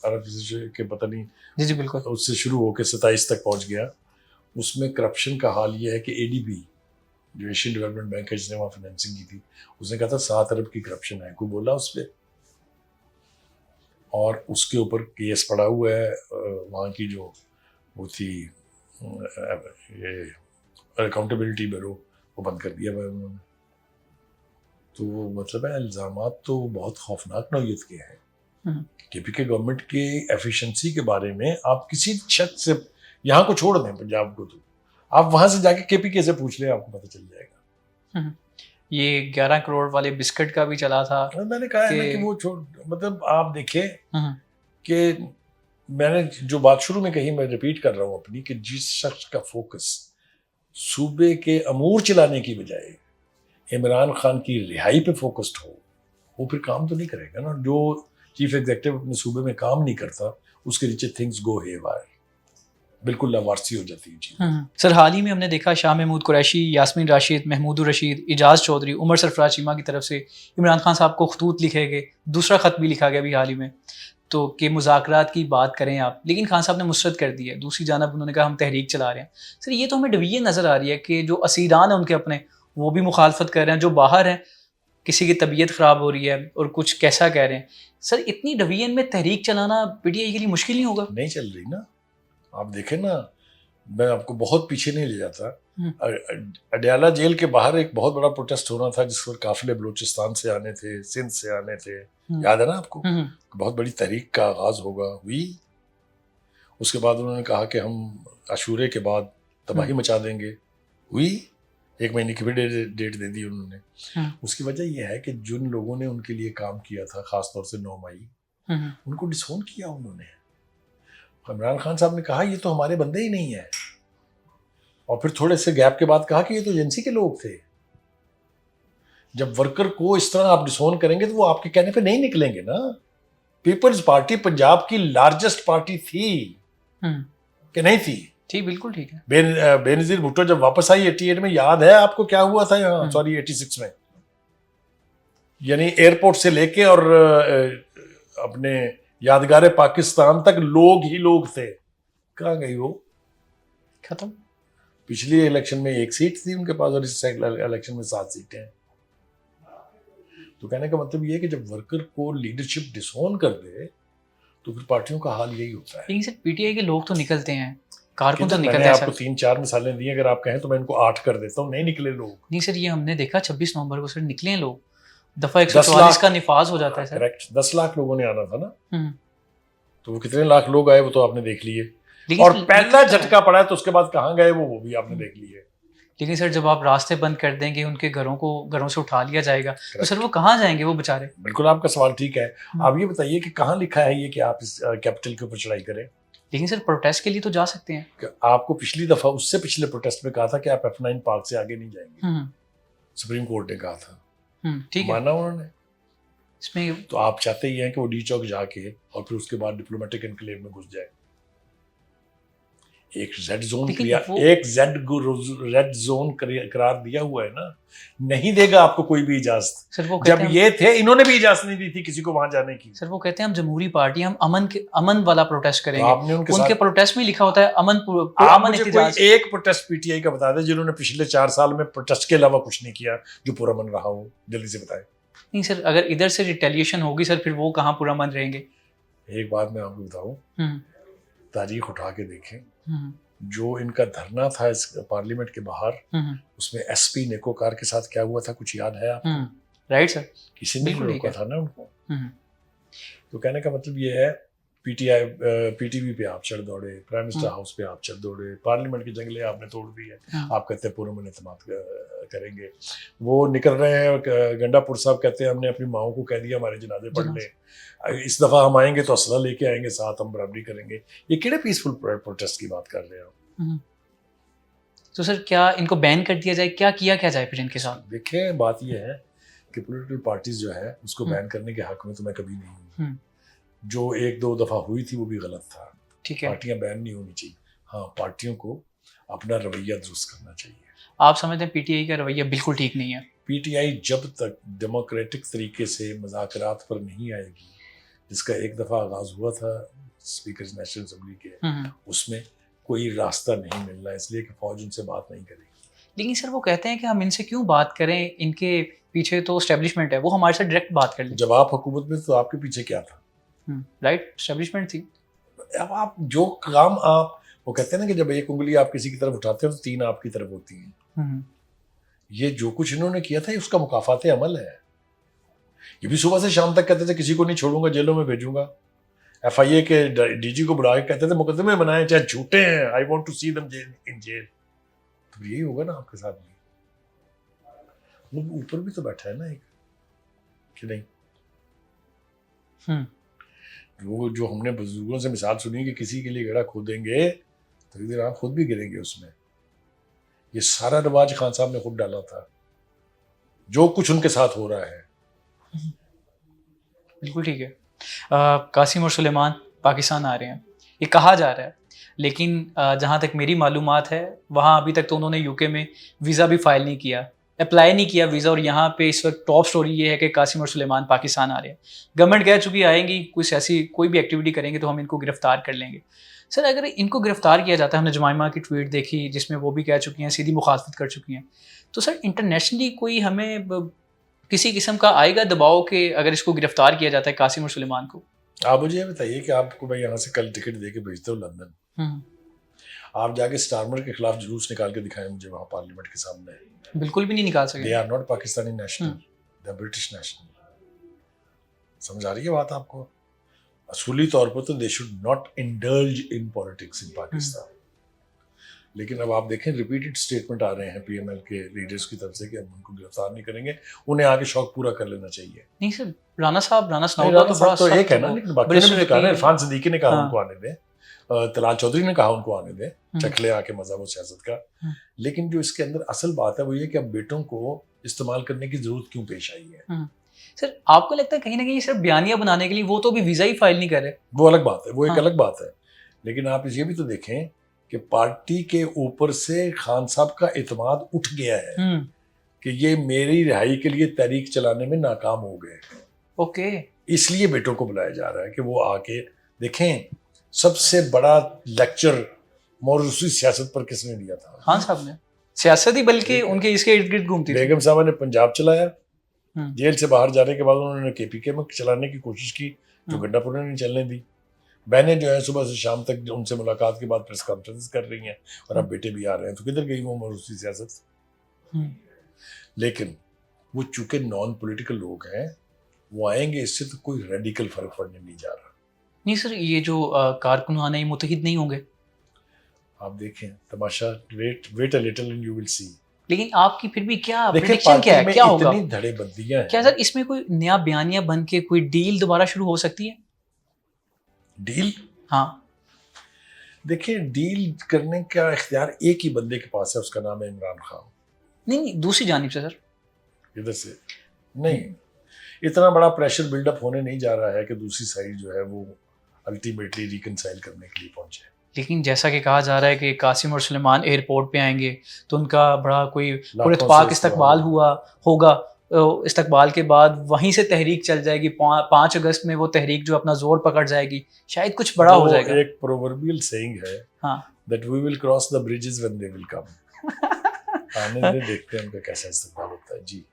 अरब के पता नहीं, जी जी बिल्कुल, उससे शुरू होकर 27 तक पहुंच गया। उसमें करप्शन का हाल ये है कि एडीबी जो एशियन डेवलपमेंट बैंक है, जिसने वहाँ फाइनेंसिंग की थी, उसने कहा था 7 अरब की करप्शन है, कोई बोला उस पर। और उसके ऊपर केस पड़ा हुआ है। वहाँ की जो वो थी ये अकाउंटेबिलिटी ब्यूरो, वो बंद कर दिया भाई उन्होंने। तो मतलब है, इल्ज़ामात तो बहुत खौफनाक नौयत के हैं। केपीके गवर्नमेंट की एफिशिएंसी के बारे में आप किसी शख्स से, यहाँ को छोड़ दें पंजाब को, तो आप वहाँ से जाके केपीके से पूछ लें, आपको पता चल जाएगा। ये 11 करोड़ वाले बिस्किट का भी चला था। मैंने कहा है ना कि वो छोड़, मतलब आप देखें कि मैंने जो बात शुरू में कही, मैं रिपीट कर रहा हूँ अपनी, कि जिस शख्स का फोकस सूबे के अमूर चलाने की बजाय इमरान खान की रिहाई पे फोकस्ड हो, वो फिर काम तो नहीं करेगा ना। जो चीफ एग्जीक्यूटिव अपने सूबे में काम नहीं करता, उसके नीचे थिंग्स गो हेवायर, बिल्कुल लावारसी हो जाती है चीज़। सर हाल ही में हमने देखा शाह महमूद कुरैशी, यास्मीन राशिद, महमूद रशीद, इजाज़ चौधरी, उमर सरफराज चीमा की तरफ से इमरान खान साहब को खतूत लिखे गए। दूसरा ख़त भी लिखा गया अभी हाल ही में, तो कि मुज़ाकरात की बात करें आप, लेकिन खान साहब ने मुस्तरद कर दी है। दूसरी जानब उन्होंने कहा हम तहरीक चला रहे हैं। सर ये तो हमें डिवीजन नज़र आ रही है कि जो असीरान हैं उनके अपने, वो भी मुखालफत कर रहे हैं, जो बाहर हैं किसी की तबीयत ख़राब हो रही है और कुछ कैसा कह रहे हैं। सर इतनी डिवीजन में तहरीक चलाना पीटीआई के लिए मुश्किल नहीं होगा? नहीं चल रही ना। आप देखें ना, मैं आपको बहुत पीछे नहीं ले जाता। अडयाला जेल के बाहर एक बहुत बड़ा प्रोटेस्ट होना था, जिस पर काफिले बलूचिस्तान से आने थे, सिंध से आने थे, याद है ना आपको? बहुत बड़ी तहरीक का आगाज होगा, हुई। उसके बाद उन्होंने कहा कि हम अशूरे के बाद तबाही मचा देंगे, हुई। 1 महीने की भी डेट दे दी उन्होंने। उसकी वजह यह है कि जिन लोगों ने उनके लिए काम किया था, खासतौर से 9 मई, उनको डिसोन किया उन्होंने। इमरान खान साहब ने कहा ये तो हमारे बंदे ही नहीं है, और फिर थोड़े से गैप के बाद कहा कि ये तो एजेंसी के लोग थे। जब वर्कर को इस तरह आप डिसोन करेंगे तो वो आपके कहने पे नहीं निकलेंगे ना। पीपल्स पार्टी पंजाब की लार्जेस्ट पार्टी थी कि नहीं थी? ठीक, बिल्कुल ठीक है। बेनजीर भुट्टो जब वापस आई 88 में, याद है आपको क्या हुआ था यहाँ? सॉरी 86 में, यानी एयरपोर्ट से लेके और अपने यादगार पाकिस्तान तक लोग ही लोग थे। कहाँ गई वो? खत्म। पिछली इलेक्शन में 1 सीट थी उनके पास, और इस इलेक्शन में 7 सीटें हैं। तो कहने का मतलब ये है कि जब वर्कर को लीडरशिप डिसोन कर दे तो फिर पार्टियों का हाल यही होता है। लेकिन सर पीटीआई के लोग तो निकलते हैं, कारकुन तो मैंने निकलते हैं आपको सर। 3-4 मिसालें दी, अगर आप कहें तो मैं इनको 8 कर देता हूँ, नहीं निकले लोग। नहीं सर, ये हमने देखा 26 नवंबर को सर निकले हैं लोग, दफा 10 144 लाख का निफाज हो जाता है सर। करेक्ट, 10 लाख लोगों ने आना था ना, हम्म, तो वो कितने लाख लोग आए वो तो आपने देख लिए। लेकिन और सर पहला लिखा है। झटका पड़ा है तो उसके बाद कहाँ गए वो भी आपने देख लिए। लेकिन सर जब आप रास्ते बंद कर देंगे, उनके घरों से उठा लिया जाएगा, तो Correct. सर वो कहाँ जाएंगे वो बेचारे? बिल्कुल आपका सवाल ठीक है। आप ये बताइए कि कहाँ लिखा है ये कि आप इस कैपिटल के ऊपर चढ़ाई करें। लेकिन सर प्रोटेस्ट के लिए तो जा सकते हैं। कि आपको पिछली दफा उससे पिछले प्रोटेस्ट में कहा था कि आप F9 पार्क से आगे नहीं जाएंगे, हम्म, सुप्रीम कोर्ट ने कहा था, ठीक है। माना उन्होंने। इसमें तो आप चाहते ही हैं कि वो डी चौक जाके और फिर उसके बाद डिप्लोमेटिक एनक्लेव में घुस जाए। एक रेड जोन लेकिन क्रिया, वो- एक रेड जोन करार दिया हुआ है ना, नहीं देगा आपको कोई भी इजाजत। सर वो जब कहते हैं ये थे इन्होंने भी इजाजत नहीं दी थी किसी को वहां जाने की। सर वो कहते हैं हम जमहूरी पार्टी, हम अमन वाला प्रोटेस्ट तो करेंगे। आपने उनके उनके साथ, प्रोटेस्ट में लिखा होता है अमन आप अमन मुझे एहतजाज। कोई एक प्रोटेस्ट पीटीआई का बता दें जिन्होंने पिछले 4 साल में प्रोटेस्ट के अलावा कुछ नहीं किया जो पूरा मन रहा हो, जल्दी से बताएं। नहीं सर, अगर इधर से रिटेलिएशन होगी सर, फिर वो कहाँ पूरा मन रहेंगे? एक बात मैं आपको बताऊं, हम्म, तारीख उठा के देखें, हम्म, जो इनका धरना था इस पार्लियामेंट के बाहर, हम्म, उसमें एसपी नेकोकार के साथ क्या हुआ था, कुछ याद है आपको? Right sir. किसी ने बिल्कुल नहीं ठीक रोका है। था ना उनको। हम्म, तो कहने का मतलब ये है, पीटीआई पीटीवी पे आप चढ़ दौड़े, प्राइम मिनिस्टर हम्म। हाउस पे आप चढ़ दौड़े, पार्लियामेंट की जंगलें आपने तोड़ दी है। हम्म। आप कहते हैं पूरे मन एतमाद करेंगे। वो निकल रहे हैं, गंडापुर साहब कहते हैं हमने अपनी माओ को कह दिया हमारे जनाजे पढ़ ले, इस दफा हम आएंगे तो असला लेके आएंगे साथ, हम बराबरी करेंगे। ये किड़े पीसफुल प्रोटेस्ट की बात कर रहे हैं आप? तो सर क्या इनको बैन कर दिया जाए, क्या किया क्या जाए फिर इनके साथ? देखें, बात यह है कि पॉलिटिकल पार्टीज जो है उसको हम्म। बैन करने के हक में तो मैं कभी नहीं हूँ। हम्म। जो 1-2 दफा हुई थी वो भी गलत था। ठीक है। पार्टियां बैन नहीं होनी चाहिए। हाँ, पार्टियों को अपना रवैया दुरुस्त करना चाहिए। आप समझते हैं पीटीआई का रवैया बिल्कुल ठीक नहीं है? पीटीआई जब तक डेमोक्रेटिक तरीके से मुज़ाकरात पर नहीं आएगी, जिसका एक दफा आगाज हुआ था स्पीकर नेशनल असेंबली के, उसमें कोई रास्ता नहीं मिल रहा है, इसलिए कि फौज उनसे बात नहीं करेगी। लेकिन सर वो कहते हैं कि हम इनसे क्यों बात करें, इनके पीछे तो एस्टेब्लिशमेंट है, वो हमारे साथ डायरेक्ट बात कर लें। जब आप हुकूमत में तो आपके पीछे क्या था? राइट, एस्टेब्लिशमेंट थी। अब आप जो काम आप, वो कहते हैं ना कि जब एक उंगली आप किसी की तरफ उठाते हो तो 3 आपकी तरफ होती हैं। ये जो कुछ इन्होंने किया था, ये उसका मुकाफाते अमल है। ये भी सुबह से शाम तक कहते थे किसी को नहीं छोड़ूंगा, जेलों में भेजूंगा। एफआईए के डीजी को बुला के कहते थे मुकदमे बनाए चाहे झूठे हैं, I want to see them in jail. तो यही होगा ना आपके साथ भी। वो ऊपर भी तो बैठा है ना एक, कि नहीं? वो जो हमने बुजुर्गों से मिसाल सुनी कि किसी के लिए गड़ा खोदेंगे तो एक दिन आप खुद भी गिरेंगे उसमें। ये सारा रिवाज खान साहब ने खुद डाला था, जो कुछ उनके साथ हो रहा है। बिल्कुल ठीक है। कासिम और सुलेमान पाकिस्तान आ रहे हैं, ये कहा जा रहा है, लेकिन जहाँ तक मेरी मालूमात है वहाँ अभी तक तो उन्होंने यूके में वीज़ा भी फाइल नहीं किया, अप्लाई नहीं किया वीज़ा। और यहाँ पे इस वक्त टॉप स्टोरी ये है कि कासिम और सुलेमान पाकिस्तान आ रहे हैं। गवर्नमेंट कह चुकी आएंगी, कुछ ऐसी कोई भी एक्टिविटी करेंगे तो हम इनको गिरफ्तार कर लेंगे। सर अगर इनको गिरफ्तार किया जाता है, हमने जमाइमा की ट्वीट देखी जिसमें वो भी कह चुकी हैं, सीधी मुखालफत कर चुकी हैं, तो सर इंटरनेशनली कोई हमें किसी किस्म का आएगा दबाव कि अगर इसको गिरफ्तार किया जाता है कासिम और सुलेमान को? आप मुझे ये बताइए कि आपको मैं यहाँ से कल टिकट दे के भेजता हूँ लंदन, आप जाके स्टारमर के खिलाफ जुलूस निकाल के दिखाएं मुझे वहाँ पार्लियामेंट के सामने। बिल्कुल भी नहीं निकाल सके। They are not Pakistani national, they are British national. समझ आ रही है बात आपको? असूली तौर पर तो they should not indulge in politics in Pakistan. लेकिन अब आप देखें रिपीटेड स्टेटमेंट आ रहे हैं पीएमएल के लीडर्स की तरफ से कि हम उनको गिरफ्तार नहीं करेंगे, उन्हें आगे शौक पूरा कर लेना चाहिए। नहीं सर, राणा सनाउल्लाह राणा साहब तो एक है ना, लेकिन बाकी ने भी कहा ना, इरफान सिद्दीकी ने कहा हाँ। उनको आने दें, तलाल चौधरी ने कहा उनको आने दें, चखले आके मजा वो सियासत का। लेकिन जो इसके अंदर असल बात है वो ये कि अब बेटों को इस्तेमाल करने की जरूरत क्यों पेश आई है? सर आपको लगता है कहीं ना कहीं सिर्फ बयानिया बनाने के लिए वो तो भी वीजा ही फाइल नहीं कर रहे? वो अलग बात है, वो एक हाँ। अलग बात है। लेकिन आप ये भी तो देखें कि पार्टी के ऊपर से खान साहब का एतमाद उठ गया है कि ये मेरी रिहाई के लिए तहरीक चलाने में नाकाम हो गए। ओके, इसलिए बेटों को बुलाया जा रहा है कि वो आके देखें। सबसे बड़ा लेक्चर मौरूसी सियासत पर किसने दिया था? खान साहब ने। सियासत ही बल्कि उनके इसके इर्द गिर्द घूमती थी। बेगम साहबा ने पंजाब चलाया, जेल से बाहर जाने के बाद उन्होंने केपीके में चलाने की कोशिश की, जो गंडापुर ने नहीं चलने दी। बहनें जो है सुबह से शाम तक उनसे मुलाकात के बाद प्रेस कॉन्फ्रेंस कर रही हैं, और अब बेटे भी आ रहे हैं, तो किधर गई वो मरूसी सियासत? हम्म, लेकिन वो चूंकि नॉन पॉलिटिकल लोग हैं, वो आएंगे, इससे तो कोई रेडिकल फर्क पड़ने नहीं जा रहा। नहीं सर, ये जो कारकुनान है ये मुत्तहिद नहीं होंगे? आप देखें तमाशा, wait wait a little and you will see. लेकिन आपकी फिर भी क्या देखिए प्रेडिक्शन क्या है, पार्टी में क्या होगा? इतनी धड़ेबंदियां हैं। क्या सर इसमें कोई नया बयानिया बन के कोई डील दोबारा शुरू हो सकती है? डील, हाँ। देखिए डील करने का इख्तियार एक ही बंदे के पास है, उसका नाम है इमरान खान। नहीं नहीं, दूसरी जानिब से सर। इधर से नहीं, इतना बड़ा प्रेशर बिल्डअप होने नहीं जा रहा है कि दूसरी साइड जो है वो अल्टीमेटली रिकनसाइल करने के लिए पहुंचे। लेकिन जैसा कि कहा जा रहा है कि कासिम और सुलेमान एयरपोर्ट पे आएंगे तो उनका बड़ा कोई लाखों पुरतपाक से इस्तकबाल हुआ होगा। इस्तकबाल के बाद वहीं से तहरीक चल जाएगी, 5 अगस्त में वो तहरीक जो अपना जोर पकड़ जाएगी, शायद कुछ बड़ा हो जाएगा। एक प्रोवर्बियल सेइंग है, हाँ। That we will cross the bridges when they will come. आने दे, देखते हैं उनका कैसा इस्तेमाल होता है। जी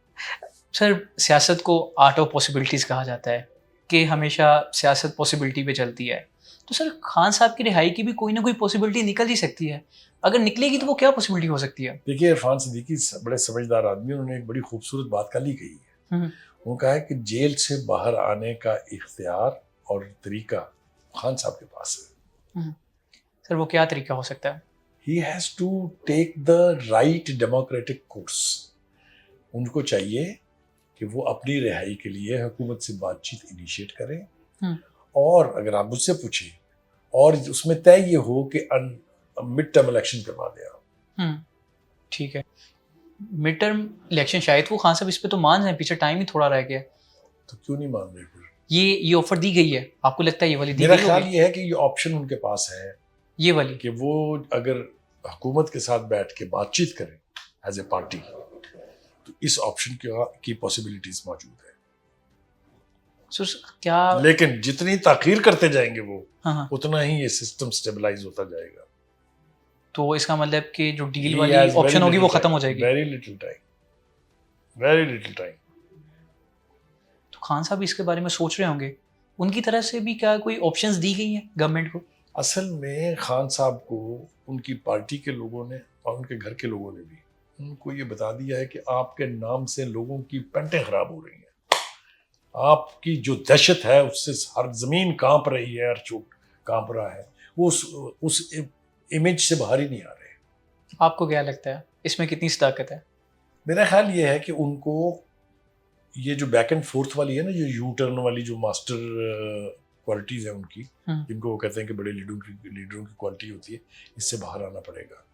सर, सियासत को आर्ट ऑफ पॉसिबिलिटीज़ कहा जाता है कि हमेशा सियासत पॉसिबिलिटी पे चलती है। तो सर खान साहब की रिहाई की भी कोई ना कोई पॉसिबिलिटी निकल ही सकती है। अगर निकलेगी तो वो क्या पॉसिबिलिटी हो सकती है? देखिए इरफान सिद्दीकी बड़े समझदार आदमी, उन्होंने एक बड़ी खूबसूरत बात कल ही कही है। वो कहा है कि जेल से बाहर आने का इख्तियार और तरीका खान साहब के पास है। सर वो क्या तरीका हो सकता है? He has to take the right democratic course. उनको चाहिए कि वो अपनी रिहाई के लिए हुकूमत से बातचीत इनिशिएट करें, और अगर आप मुझसे पूछें, और उसमें तय ये हो कि मिड टर्म इलेक्शन करवा दें। ठीक है, मिड टर्म इलेक्शन शायद वो खान साहब इस पे तो मान जाए, पीछे टाइम ही थोड़ा रह गया। तो क्यों नहीं मान रहे फिर? ये ऑफर दी गई है, आपको लगता है ये वाली दी मेरा गई ख्याल होगी? ये है कि ये ऑप्शन उनके पास है, ये वाली कि वो अगर हुकूमत के साथ बैठ के बातचीत करें एज ए पार्टी, तो इस ऑप्शन की पॉसिबिलिटीज मौजूद है। सर क्या, लेकिन जितनी ताखीर करते जाएंगे वो, हाँ, उतना ही ये सिस्टम स्टेबलाइज होता जाएगा। तो इसका मतलब कि जो डील He वाली has very ऑप्शन होगी वो little खत्म time, हो जाएगी। very little time, very little time। तो खान साहब इसके बारे में सोच रहे होंगे, उनकी तरफ से भी क्या कोई ऑप्शंस दी गई हैं गवर्नमेंट को? असल में खान साहब को उनकी पार्टी के लोगों ने और उनके घर के लोगों ने भी उनको ये बता दिया है कि आपके नाम से लोगों की पेंटें खराब हो रही हैं, आपकी जो दहशत है उससे हर जमीन कांप रही है, हर चोट कांप रहा है, वो उस इमेज से बाहर ही नहीं आ रहे। आपको क्या लगता है इसमें कितनी सदाकत है? मेरा ख्याल ये है कि उनको ये जो बैक एंड फोर्थ वाली है ना, ये यू टर्न वाली जो मास्टर क्वालिटीज है उनकी, जिनको वो कहते हैं कि बड़े लीडरों की क्वालिटी होती है, इससे बाहर आना पड़ेगा।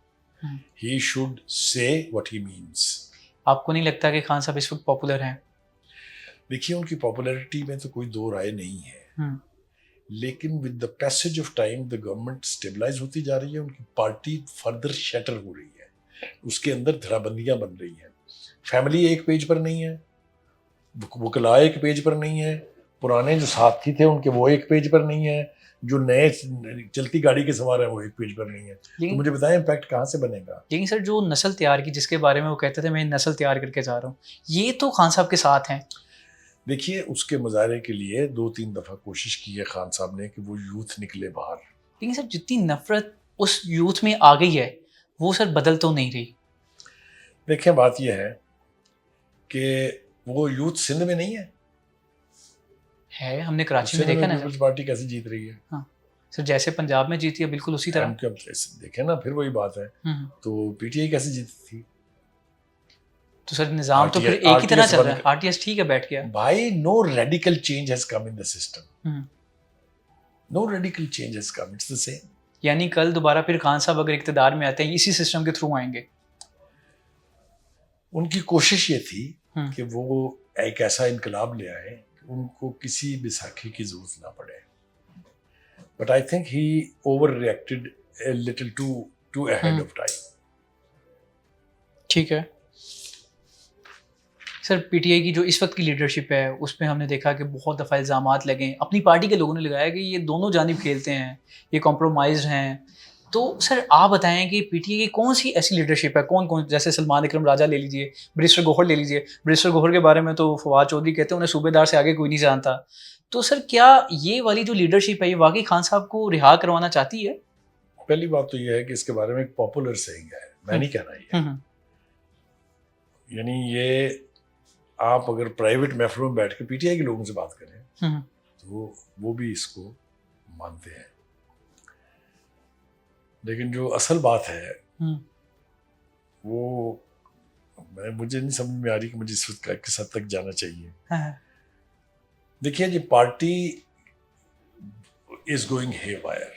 He should say what he means. आपको नहीं लगता कि खान साहब इस वक्त पॉपुलर हैं? देखिए उनकी पॉपुलैरिटी में तो कोई दो राय नहीं है, लेकिन with the passage of time the government stabilise होती जा रही है, उनकी पार्टी फर्दर शटर हो रही है, उसके अंदर धड़ाबंदियां बन रही हैं। फैमिली एक पेज पर नहीं है, वकला एक पेज पर नहीं है, पुराने जो साथी थे उनके वो एक पेज पर नहीं है, जो नए चलती गाड़ी के सवार है वो एक पेज पर नहीं है। तो मुझे बताएं इम्पैक्ट कहाँ से बनेगा? लेकिन सर जो नस्ल तैयार की, जिसके बारे में वो कहते थे मैं नस्ल तैयार करके जा रहा हूँ, ये तो खान साहब के साथ हैं। देखिए उसके मुजाहरे के लिए 2-3 दफ़ा कोशिश की है खान साहब ने कि वो यूथ निकले बाहर, लेकिन सर जितनी नफरत उस यूथ में आ गई है वो सर बदल तो नहीं रही। देखें बात यह है कि वो यूथ सिंध में नहीं है, हमने कराची में देखा ना पीपल्स पार्टी कैसे जीत रही है। हाँ सर, जैसे पंजाब में जीती है बिल्कुल उसी तरह। देखें ना, फिर वही बात है। तो पीटीआई कैसे जीती थी? तो सर निजाम तो फिर एक ही तरह चल रहा है। आरटीएस ठीक है बैठ गया भाई, no radical change has come in the system, no radical change has come, it's the same. यानी कल दोबारा फिर खान साहब अगर इक्तदार में आते हैं इसी सिस्टम के थ्रू आएंगे? उनकी कोशिश ये थी कि वो एक ऐसा इनकलाब ले आए कि उनको किसी बैसाखी की जरूरत ना पड़े, but I think he overreacted a little too ahead of time. ठीक है सर, पीटीआई की जो इस वक्त की लीडरशिप है उसमें हमने देखा कि बहुत दफ़ा इल्ज़ामात लगे, अपनी पार्टी के लोगों ने लगाया कि ये दोनों जानिब खेलते हैं, ये कॉम्प्रोमाइज़ हैं। तो सर आप बताएं कि पीटीआई की कौन सी ऐसी लीडरशिप है, कौन कौन, जैसे सलमान इकरम राजा ले लीजिए, बैरिस्टर गौहर ले लीजिए। बैरिस्टर गौहर के बारे में तो फवाद चौधरी कहते हैं उन्हें सूबेदार से आगे कोई नहीं जानता। तो सर क्या ये वाली जो लीडरशिप है ये वाकई खान साहब को रिहा करवाना चाहती है? पहली बात तो ये है कि इसके बारे में एक पॉपुलर सेइंग है, मैं नहीं कह रहा ये। हम्म, यानी ये आप अगर प्राइवेट महफिलों में बैठ के पीटीआई के लोगों से बात करें हम्म, तो वो भी इसको मानते हैं। लेकिन जो असल बात है हम्म, वो मुझे नहीं समझ में आ रही कि मुझे किस हद तक जाना चाहिए। हाँ, देखिए जी, party is going haywire,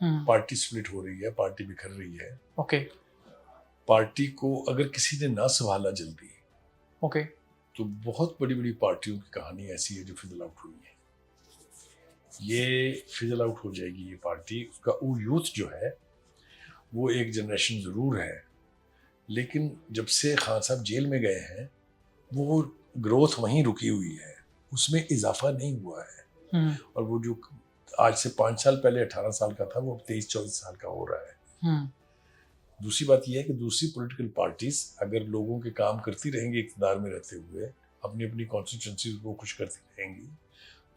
party split हो रही है, पार्टी बिखर रही है। ओके, पार्टी को अगर किसी ने ना संभाला जल्दी ओके, तो बहुत बड़ी बड़ी पार्टियों की कहानी ऐसी है जो फिजल आउट हुई है। ये फिजल आउट हो जाएगी ये पार्टी। उसका वो यूथ जो है वो एक जनरेशन ज़रूर है, लेकिन जब से खान साहब जेल में गए हैं वो ग्रोथ वहीं रुकी हुई है, उसमें इजाफा नहीं हुआ है। और वो जो आज से 5 साल पहले 18 साल का था वो अब 23-24 साल का हो रहा है। दूसरी बात यह है कि दूसरी पॉलिटिकल पार्टीज अगर लोगों के काम करती रहेंगी इक़्तिदार में रहते हुए, अपनी अपनी कॉन्स्टिट्यूंसीज को खुश करती रहेंगी,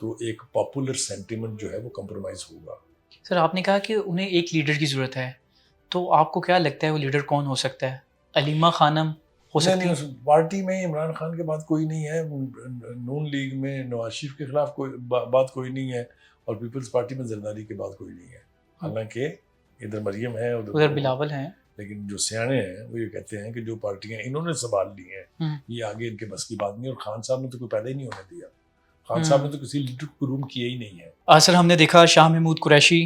तो एक पॉपुलर सेंटिमेंट जो है वो कंप्रोमाइज होगा। सर आपने कहा कि उन्हें एक लीडर की ज़रूरत है, तो आपको क्या लगता है वो लीडर कौन हो सकता है? अलीमा खानम हो सकती है? नहीं, पार्टी में इमरान खान के बाद कोई नहीं है, नून लीग में नवाज शरीफ के खिलाफ कोई बात कोई नहीं है, और पीपल्स पार्टी में जरदारी के बाद कोई नहीं है। हालांकि इधर मरियम है, उधर बिलावल हैं। लेकिन जो सियाने हैं वो ये कहते हैं कि जो पार्टियां इन्होंने संभाल ली हैं ये आगे इनके बस की बात नहीं। और खान साहब ने तो कोई पैदा ही नहीं होने दिया, खान साहब ने तो किसी लीडर को रूम किया ही नहीं है। सर हमने देखा शाह महमूद कुरैशी,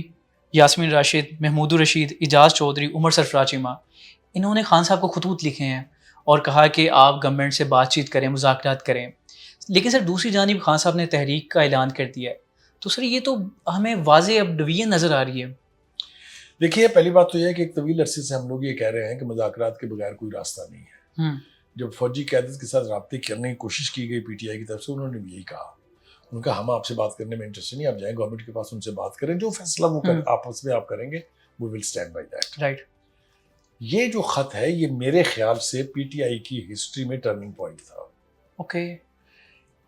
यास्मीन राशिद, महमूदुर रशीद, इजाज़ चौधरी, उमर सरफराज चीमा, इन्होंने खान साहब को खतूत लिखे हैं और कहा कि आप गवर्नमेंट से बातचीत करें, मुज़ाकरात करें। लेकिन सर दूसरी जानिब खान साहब ने तहरीक का ऐलान कर दिया है, तो सर ये तो हमें वाज़े अब डिवीजन नज़र आ रही है। देखिए, पहली बात तो यह है कि एक तवील अरसे से हम लोग ये कह रहे हैं कि मुज़ाकरात के बगैर कोई रास्ता नहीं है। जब फौजी क़यादत के साथ रब्ते करने की कोशिश की गई पीटीआई की तरफ से, उन्होंने भी यही कहा, उनका हम आपसे बात करने में इंटरेस्ट नहीं, आप जाएं गवर्नमेंट के पास, उनसे बात करें, जो फैसला वो आपस में आप करेंगे we will stand by that. Right. ये जो खत है ये मेरे ख्याल से पीटीआई की हिस्ट्री में टर्निंग पॉइंट था। ओके।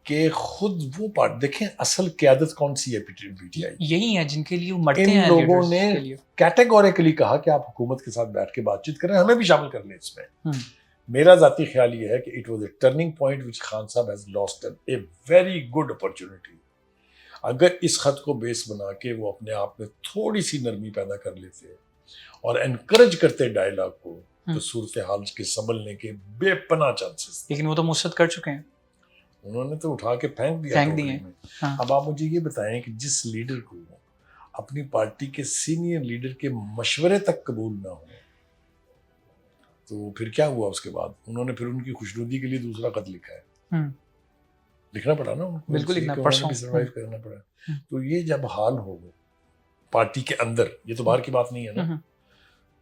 कि खुद वो पार्ट देखें, असल क़यादत कौन सी है पीटीआई, यही है जिनके लिए वो मरते इन हैं। लोगों ने कैटेगोरिकली कहा कि आप हुकूमत के साथ बैठ के बातचीत करें, हमें भी शामिल कर लें इसमें। मेरा जाती ख्याल ये है कि it was a turning point which Khan Sahab has lost a very good opportunity. अगर इस खत को बेस बना के वो अपने आप में थोड़ी सी नरमी पैदा कर लेते और एनकरेज करते डायलॉग को, तो सूरत हाल के संभलने के बेपनाह चांसेस। लेकिन वो तो मुस्तरद कर चुके हैं, उन्होंने तो उठा के फेंक दिए। हाँ। अब आप मुझे ये बताएं कि जिस लीडर को अपनी पार्टी के सीनियर लीडर के मशवरे तक कबूल ना हो, तो फिर क्या हुआ उसके बाद? उन्होंने फिर उनकी खुशनुदी के लिए दूसरा खत लिखा है। लिखना पड़ा ना उनको, बिल्कुल लिखना, परसों सर्वाइव करना पड़ा। तो ये जब हाल हो पार्टी के अंदर, ये तो बाहर की बात नहीं है ना,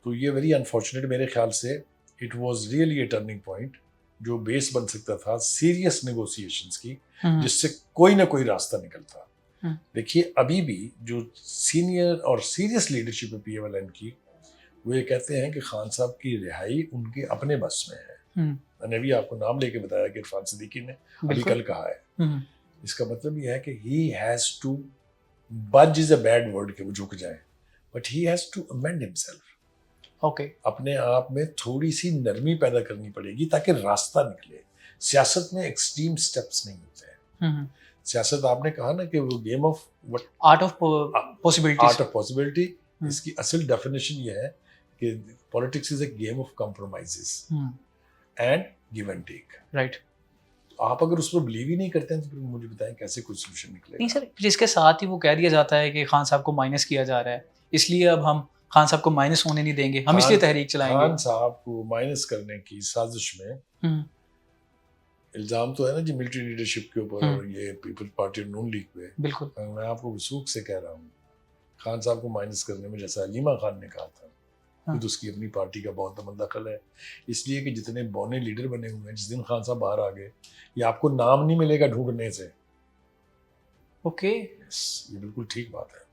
तो ये वेरी अनफॉर्चुनेट। मेरे ख्याल से it was really a turning point जो बेस बन सकता था सीरियस नेगोशिएशंस की, जिससे कोई ना कोई रास्ता निकलता। देखिए, अभी भी जो सीनियर और सीरियस लीडरशिप है पीएमएलएन की, वो ये कहते हैं कि खान साहब की रिहाई उनके अपने बस में है। मैंने अभी आपको नाम लेके बताया कि इरफान सिद्दीकी ने अभी कल कहा है। इसका मतलब यह है कि he has to, budge is a bad word कि वो झुक जाए, but he has to amend himself. Okay. अपने आप में थोड़ी सी नरमी पैदा करनी पड़ेगी ताकि रास्ता निकले। सियासत में एक्सट्रीम स्टेप्स नहीं होते हैं। सियासत, आपने कहा ना कि वो game of art of possibility, इसकी असल डेफिनेशन ये है कि politics is a game of compromises and give and take. Right. आप अगर उस पर बिलीव ही नहीं करते हैं तो फिर मुझे बताएं कैसे कोई सोल्यूशन निकलेगा? नहीं सर, जिसके साथ ही वो कह दिया जाता है कि खान साहब को माइनस किया जा रहा है, इसलिए अब हम खान साहब को माइनस होने नहीं देंगे, हम इसलिए तहरीक चलाएंगे। खान साहब को माइनस करने की साजिश में इल्जाम तो है ना जी मिलिट्री लीडरशिप के ऊपर और ये पीपल्स पार्टी और नून लीग पे। बिल्कुल। मैं आपको वसूख से कह रहा हूँ, खान साहब को माइनस करने में जैसा अलीमा खान ने कहा था, तो उसकी अपनी पार्टी का बहुत बड़ा दखल है। इसलिए कि जितने बौने लीडर बने हुए हैं, जिस दिन खान साहब बाहर आ गए, ये आपको नाम नहीं मिलेगा ढूंढने से। ओके। ये बिल्कुल ठीक बात है।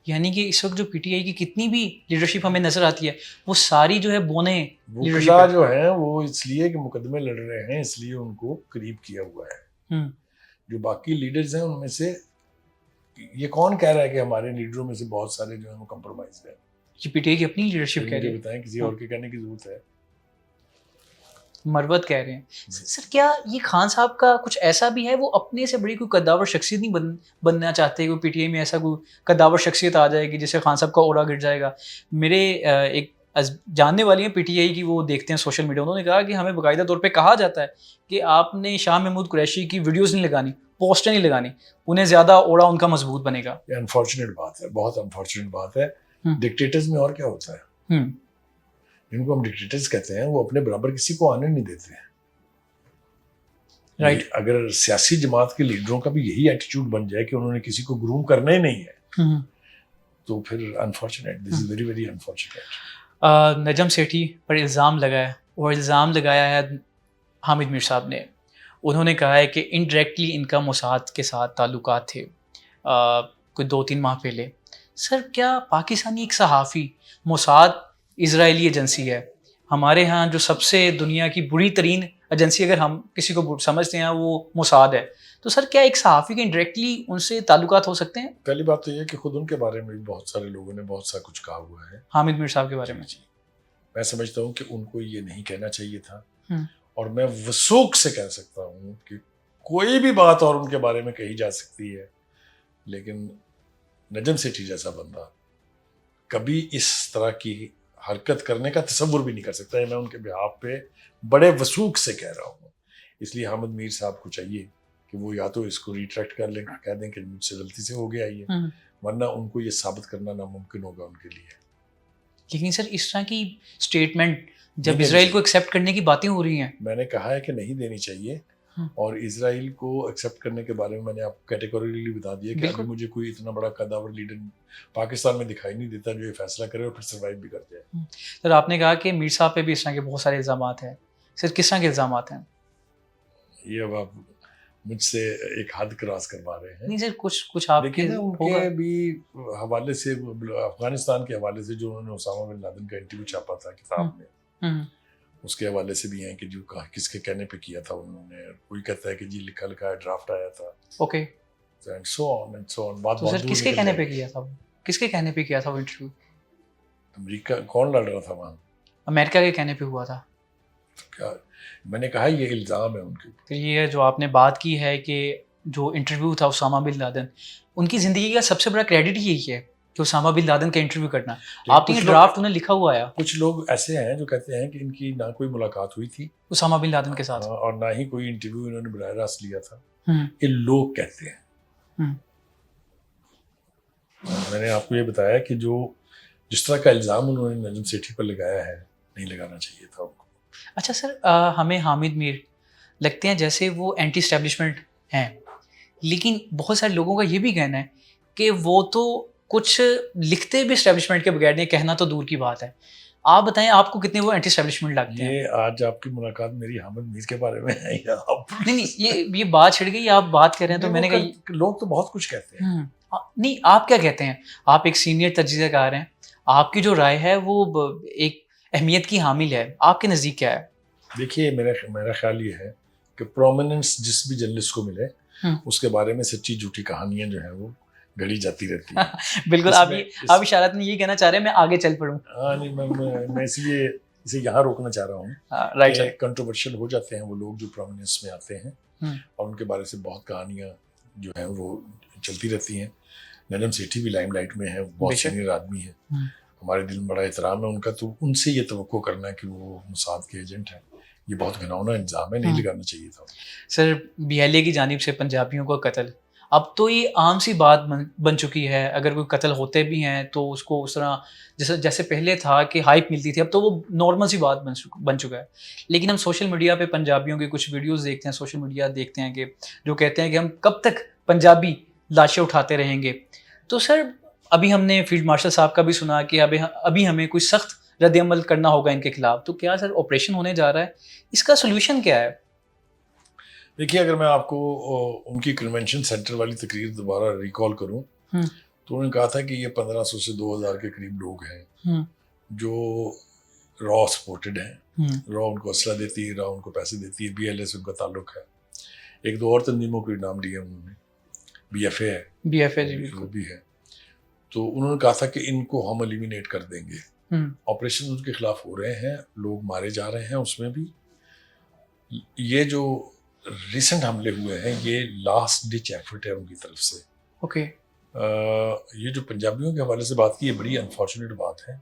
यानी कि इस वक्त जो पीटीआई की कितनी भी लीडरशिप हमें नजर आती है, वो सारी जो है बोने लीडरशिप जो है वो इसलिए कि मुकदमे लड़ रहे हैं, इसलिए उनको करीब किया हुआ है। जो बाकी लीडर्स हैं उनमें से ये कौन कह रहा है कि हमारे लीडरों में से बहुत सारे जो है वो कम्प्रोमाइज है? ये पीटीआई की अपनी लीडरशिप कह रही मुझे है, बताएं, किसी और के कहने की जरूरत है? मरवत कह रहे हैं। सर क्या ये खान साहब का कुछ ऐसा भी है, वो अपने से बड़ी कोई कद्दावर शख्सियत नहीं बनना चाहते? कोई पीटीआई में ऐसा कोई कद्दावर शख्सियत आ जाएगी जिससे खान साहब का ओरा गिर जाएगा? मेरे एक जानने वाली हैं पीटीआई की, वो देखते हैं सोशल मीडिया, उन्होंने कहा कि हमें बाकायदा तौर पे कहा जाता है कि आपने शाह महमूद कुरैशी की वीडियोस नहीं लगानी, पोस्टर नहीं लगानी, उन्हें ज़्यादा ओरा उनका मजबूत बनेगा। ये अनफॉर्चुनेट बात है, बहुत अनफॉर्चुनेट बात है। डिक्टेटर्स में और क्या होता है? हम्म, जिनको हम डिक्टेटर्स कहते हैं वो अपने बराबर किसी को आने नहीं देते हैं। राइट। अगर सियासी जमात के लीडरों का भी यही एटीट्यूड बन जाए कि उन्होंने किसी को ग्रूम करना ही नहीं है, तो फिर unfortunate, this is very very unfortunate. Najam Sethi पर इल्ज़ाम लगाया, और इल्ज़ाम लगाया है हामिद मीर साहब ने। उन्होंने कहा है कि इनडायरेक्टली इनका मोसाद के साथ ताल्लुकात थे कोई 2-3 माह पहले। सर क्या पाकिस्तानी एक सहाफ़ी, मोसाद इजरायली एजेंसी है, हमारे यहाँ जो सबसे दुनिया की बुरी तरीन एजेंसी अगर हम किसी को समझते हैं वो मोसाद है, तो सर क्या एक सहाफ़ी के इंडायरेक्टली उनसे ताल्लुकात हो सकते हैं? पहली बात तो ये कि खुद उनके बारे में भी बहुत सारे लोगों ने बहुत सा कुछ कहा हुआ है हामिद मीर साहब के बारे में। जी, मैं समझता हूँ कि उनको ये नहीं कहना चाहिए था। हम्म। और मैं वसूख से कह सकता हूँ कि कोई भी बात और उनके बारे में कही जा सकती है, लेकिन नजम सेठी जैसा बंदा कभी इस तरह की हरकत करने का तसव्वुर भी नहीं कर सकता है। मैं उनके बिहाफ पे बड़े वसूख से कह रहा हूँ। इसलिए हामिद मीर साहब को चाहिए कि वो या तो इसको रिट्रैक्ट कर लें, कह दें कि मुझसे गलती से हो गया ये, वरना उनको ये साबित करना नामुमकिन होगा उनके लिए। लेकिन सर इस तरह की स्टेटमेंट जब नहीं इसराइल देनी को एक्सेप्ट करने की बातें हो रही हैं, मैंने कहा है कि नहीं देनी चाहिए। और इसराइल को एक्सेप्ट करने के बारे में मैंने आपको कैटेगोरिकली बता दिया कि अभी मुझे कोई इतना बड़ा कदावर लीडर पाकिस्तान में दिखाई नहीं देता जो ये फैसला करे और फिर सर्वाइव भी कर जाए। सर आपने कहा कि मीर साहब पे भी इस तरह के बहुत सारे इल्ज़ामात हैं। सर किस तरह के इल्ज़ामात हैं? ये अब आप मुझसे एक हद क्रॉस करवा रहे हैं। नहीं सर, कुछ आपके लेकिन उनके भी हवाले से, अफगानिस्तान के हवाले से जो उन्होंने उसामा बिन लादेन का इंटरव्यू छापा था किताब में, उसके हवाले से भी हैं कि जो किसके कहने पे किया था उन्होंने। कोई कहता है कि जी लिखा लिखा ड्राफ्ट आया था, okay, and so on and so on. बात तो सर किसके कहने पे किया था वो? किसके कहने पे किया था वो इंटरव्यू? अमेरिका कौन लड़ रहा था वहाँ? अमेरिका के कहने पे हुआ था। क्या मैंने कहा ये इल्ज़ाम है उनके ऊपर। तो ये जो आपने बात की है कि जो इंटरव्यू था उसामा बिन लादेन, उनकी ज़िंदगी का सबसे बड़ा क्रेडिट यही है कि उसामा बिन लादेन का इंटरव्यू करना। आपने ड्राफ्ट उन्हें लिखा हुआ है। कुछ लोग ऐसे हैं जो कहते हैं कि इनकी ना कोई मुलाकात हुई थी उसामा बिन लादेन के साथ, और ना ही कोई इंटरव्यू इन्होंने बराह रास्त लिया था। ये लोग कहते हैं। मैंने आपको ये बताया कि जो जिस तरह का इल्ज़ाम उन्होंने नजम सेठी पर लगाया है, नहीं लगाना चाहिए था उनको। अच्छा सर, हमें हामिद मीर लगते हैं जैसे वो एंटी स्टैब्लिशमेंट हैं, लेकिन बहुत सारे लोगों का ये भी कहना है कि वो तो कुछ लिखते भी स्टैब्लिशमेंट के बगैर नहीं, कहना तो दूर की बात है। आप बताएं आपको कितने वो एंटी स्टैब्लिशमेंट लगते हैं? ये आज आपकी मुलाकात मेरी हामिद मीर के बारे में है या आप नहीं, ये बात छिड़ गई, आप बात कर रहे हैं तो मैंने कहा लोग तो बहुत कुछ कहते हैं। नहीं, आप क्या कहते हैं? आप एक सीनियर तजज़ियाकार हैं, आपकी जो राय है वो एक अहमियत की हामिल है, आपके नज़दीक क्या है? देखिए मेरा ख्याल ये है कि प्रोमिनेंस जिस भी जर्नलिस्ट को मिले उसके बारे में सच्ची झूठी कहानियां जो है वो घड़ी जाती रहती है। बिल्कुल, आप इशारत में ये कहना चाह रहे हैं मैं आगे चल पड़ूं? हाँ नहीं, मैं इसलिए इसे यहाँ रोकना चाह रहा हूँ। राइट, कंट्रोवर्शियल हो जाते हैं वो लोग जो प्रोमिनेंस में आते हैं और उनके बारे से बहुत कहानियां जो है वो चलती रहती हैं। नजम सेठी भी लाइमलाइट में है, बहुत सीनियर आदमी है, हमारे दिल में बड़ा एहतराम है उनका, तो उनसे ये तवक्को करना है कि वो मोसाद के एजेंट हैं, ये बहुत घिनौना इल्ज़ाम है, नहीं लगाना चाहिए था। सर BLA की जानिब से पंजाबियों का कत्ल, अब तो ये आम सी बात बन चुकी है। अगर कोई कत्ल होते भी हैं तो उसको उस तरह जैसे पहले था कि हाइप मिलती थी, अब तो वो नॉर्मल सी बात बन चुका है। लेकिन हम सोशल मीडिया पे पंजाबियों के कुछ वीडियोस देखते हैं, सोशल मीडिया देखते हैं कि जो कहते हैं कि हम कब तक पंजाबी लाशें उठाते रहेंगे। तो सर अभी हमने फील्ड मार्शल साहब का भी सुना कि अभी हमें कोई सख्त रद्द-ए-अमल करना होगा इनके खिलाफ। तो क्या सर ऑपरेशन होने जा रहा है, इसका सोल्यूशन क्या है? देखिए अगर मैं आपको उनकी कन्वेंशन सेंटर वाली तकरीर दोबारा रिकॉल करूं तो उन्होंने कहा था कि ये 1500 से 2000 के करीब लोग हैं जो रॉ सपोर्टेड हैं, रॉ उनको असला देती है, रॉ उनको पैसे देती है, BLA से उनका ताल्लुक है। एक दो और तंजीमों के नाम लिए उन्होंने, BFA है, BFA जी वो बिल्कुल। भी है। तो उन्होंने कहा था कि इनको हम एलिमिनेट कर देंगे। ऑपरेशन उनके खिलाफ हो रहे हैं, लोग मारे जा रहे हैं उसमें भी। ये जो रिसेंट हमले हुए हैं ये लास्ट डिच एफर्ट है उनकी तरफ से। ओके। ये जो पंजाबियों के हवाले से बात की, ये बड़ी अनफॉर्चुनेट बात है,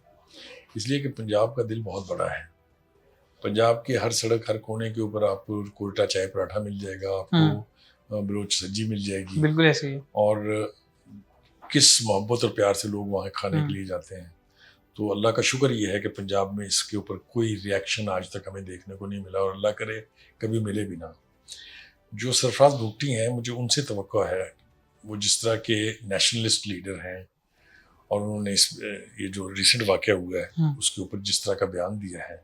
इसलिए कि पंजाब का दिल बहुत बड़ा है। पंजाब के हर सड़क, हर कोने के ऊपर आपको कोयटा चाय पराठा मिल जाएगा, आपको बलोच सब्जी मिल जाएगी, बिल्कुल ऐसे ही है। और किस मोहब्बत और प्यार से लोग वहाँ खाने के लिए जाते हैं। तो अल्लाह का शुक्र ये है कि पंजाब में इसके ऊपर कोई रिएक्शन आज तक हमें देखने को नहीं मिला, और अल्लाह करे कभी मिले भी ना। जो सरफराज भुगटी हैं, मुझे उनसे तवक्को है, वो जिस तरह के नेशनलिस्ट लीडर हैं, और उन्होंने ये जो रिसेंट वाक़या हुआ है उसके ऊपर जिस तरह का बयान दिया है,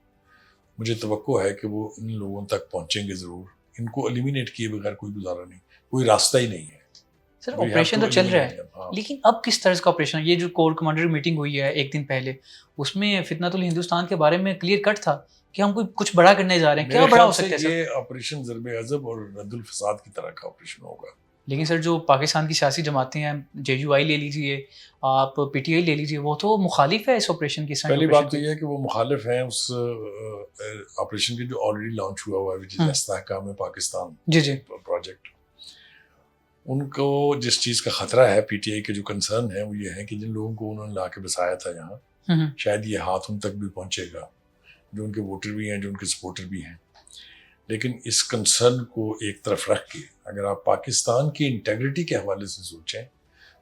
मुझे तवक्को है कि वो इन लोगों तक पहुँचेंगे ज़रूर। इनको एलिमिनेट किए बगैर कोई गुजारा नहीं, कोई रास्ता ही नहीं है। Sir We have operation to तो चल रहा eliminate है, them, हाँ। लेकिन अब किस तरह का ऑपरेशन? ये जो कोर कमांडर की मीटिंग हुई है एक दिन पहले, उसमें फितनतुल हिंदुस्तान के बारे में क्लियर कट था कि हम कोई कुछ बड़ा करने जा रहे हैं। क्या मेरे बड़ा ख्याल हो से सकता है सर? ये ऑपरेशन ज़रबे अज़ब और रद्दुल फसाद की तरह का ऑपरेशन होगा। लेकिन सर जो पाकिस्तान की सियासी जमातें हैं, JUI ले लीजिए, आप PTI ले लीजिए, वो तो मुखालिफ है इस ऑपरेशन की, इस पहली ऑपरेशन बात तो की। ये है कि वो मुखालिफ हैं उस ऑपरेशन के जो ऑलरेडी लॉन्च हुआ हुआ है, विच इज़ इस्तेहकाम पाकिस्तान जी जी। प्रोजेक्ट। उनको जिस चीज़ का ख़तरा है, PTI के जो कंसर्न है वो ये है कि जिन लोगों को उन्होंने ला के बसाया था यहाँ, शायद ये हाथ उन तक भी पहुँचेगा, जो उनके वोटर भी हैं, जो उनके सपोर्टर भी हैं। लेकिन इस कंसर्न को एक तरफ रख के अगर आप पाकिस्तान की इंटेग्रिटी के हवाले से सोचें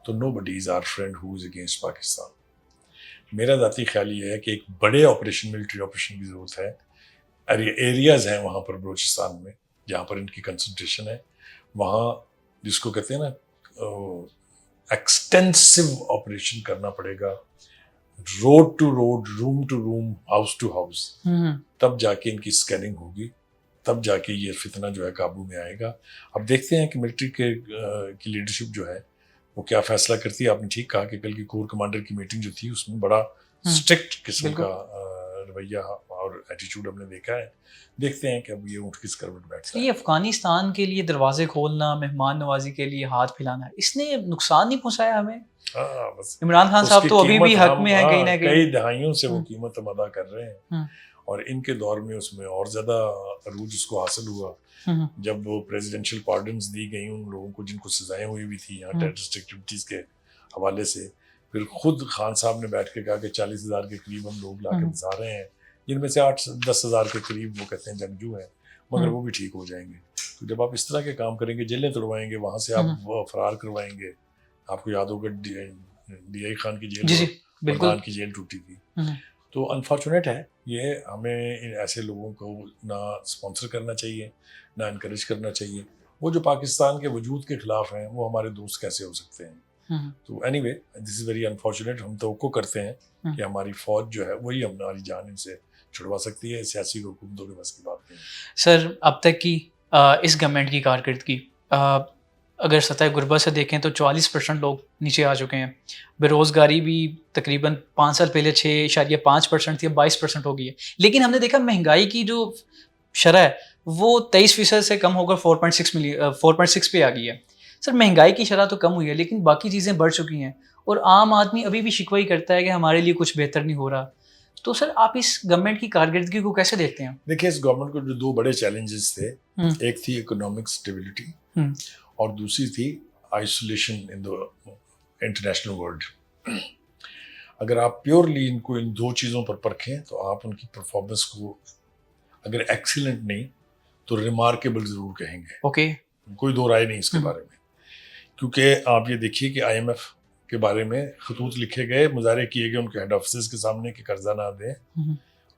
तो nobody is our friend who is against Pakistan. मेरा ज़ाती ख्याल ये है कि एक बड़े ऑपरेशन, मिलिट्री ऑपरेशन की ज़रूरत है। एरियाज़ हैं वहाँ पर बलूचिस्तान में जहाँ पर इनकी कंसंट्रेशन है, वहाँ जिसको कहते हैं ना एक्सटेंसिव ऑपरेशन करना पड़ेगा, road to road, room to room, house to house, तब जाके इनकी स्कैनिंग होगी, तब जाके ये फितना जो है काबू में आएगा। अब देखते हैं कि मिलिट्री की लीडरशिप जो है वो क्या फैसला करती है। आपने ठीक कहा कि कल की कोर कमांडर की मीटिंग जो थी उसमें बड़ा स्ट्रिक्ट किस्म का रवैया और एटीट्यूड हमने देखा है। देखते हैं कि अब ये ऊँट किस करवट बैठता है। ये अफगानिस्तान के लिए दरवाजे खोलना, मेहमान नवाजी के लिए हाथ फैलाना, इसने नुकसान नहीं पहुंचाया हमें? हाँ, बस इमरान खान साहब उसकी तो अभी भी कीमत हक हम में है कहीं ना कहीं। कई दहाइयों से वो कीमत हम अदा कर रहे हैं, और इनके दौर में उसमें और ज़्यादा अरूज उसको हासिल हुआ जब वो प्रेसिडेंशियल पार्डन्स दी गई उन लोगों को जिनको सजाएं हुई भी थी यहाँ टेररिस्ट एक्टिविटीज़ के हवाले से। फिर खुद खान साहब ने बैठ के कहा कि 40,000 के करीब हम लोग ला के बसा रहे हैं, जिनमें से 8-10 हज़ार के करीब वो कहते हैं जंगजू हैं, मगर वो भी ठीक हो जाएंगे। तो जब आप इस तरह के काम करेंगे, जेलें तोड़वाएंगे, वहाँ से आप फरार करवाएंगे। आपको याद होगा DI खान की जेल, बिल्कुल की जेल टूटी थी। तो अनफॉर्चुनेट है ये, हमें इन ऐसे लोगों को ना स्पॉन्सर करना चाहिए, ना इनकरेज करना चाहिए। वो जो पाकिस्तान के वजूद के खिलाफ हैं वो हमारे दोस्त कैसे हो सकते हैं। तो anyway this is very unfortunate. हम तवक्को करते हैं कि हमारी फ़ौज जो है वही हमारी जान इनसे छुड़वा सकती है। सियासी हुकूमतों के बस की बात नहीं। सर अब तक की इस गवर्नमेंट की कारकर्दगी, अगर सतह गुरबत से देखें तो 44% लोग नीचे आ चुके हैं। बेरोज़गारी भी तकरीबन 5 साल पहले 6.5% थी, अब 22% हो गई है। लेकिन हमने देखा महंगाई की जो शरह है वो 23% से कम होकर 4.6 पे आ गई है। सर महंगाई की शरह तो कम हुई है लेकिन बाकी चीज़ें बढ़ चुकी हैं, और आम आदमी अभी भी शिकवा ही करता है कि हमारे लिए कुछ बेहतर नहीं हो रहा। तो सर आप इस गवर्नमेंट की कारकर्दगी को कैसे देखते हैं? देखिए, इस गवर्नमेंट को जो दो बड़े चैलेंजेस थे, एक थी इकोनॉमिक स्टेबिलिटी और दूसरी थी isolation in the international world. अगर आप प्योरली इनको इन दो चीज़ों पर परखें तो आप उनकी परफॉर्मेंस को अगर एक्सीलेंट नहीं तो रिमार्केबल ज़रूर कहेंगे। ओके, कोई दो राय नहीं इसके बारे में। क्योंकि आप ये देखिए कि IMF के बारे में खतूत लिखे गए, मुजाहरे किए गए उनके हेड ऑफिस के सामने कि कर्जा ना दें,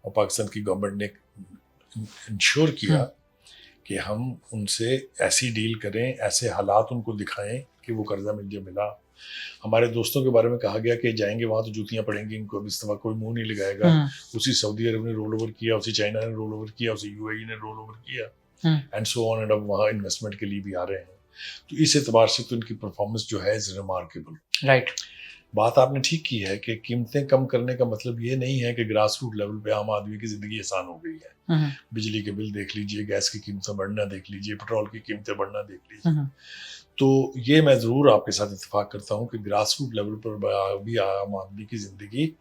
और पाकिस्तान की गवर्नमेंट ने इंश्योर किया कि हम उनसे ऐसी डील करें, ऐसे हालात उनको दिखाएं कि वो कर्जा मिला। हमारे दोस्तों के बारे में कहा गया कि जाएंगे वहाँ तो जूतियाँ पड़ेंगी इनको, अब इस दफ़ा कोई मुंह नहीं लगाएगा। उसी सऊदी अरब ने रोल ओवर किया, उसी चाइना ने रोल ओवर किया, उसी UAE ने रोल ओवर किया, एंड सो ऑन, एंड अब वहाँ इन्वेस्टमेंट के लिए भी आ रहे हैं। तो इस एतबार से तो इनकी परफॉर्मेंस जो है इज रिमार्केबल। राइट। बात आपने ठीक की है कि कीमतें कम करने का मतलब ये नहीं है कि ग्रास रूट लेवल पे आम आदमी की ज़िंदगी आसान हो गई है। बिजली के बिल देख लीजिए, गैस की कीमतें बढ़ना देख लीजिए, पेट्रोल की कीमतें बढ़ना देख लीजिए। तो ये मैं ज़रूर आपके साथ इत्तेफाक करता हूँ कि ग्रास रूट लेवल पर भी आम आदमी की ज़िंदगी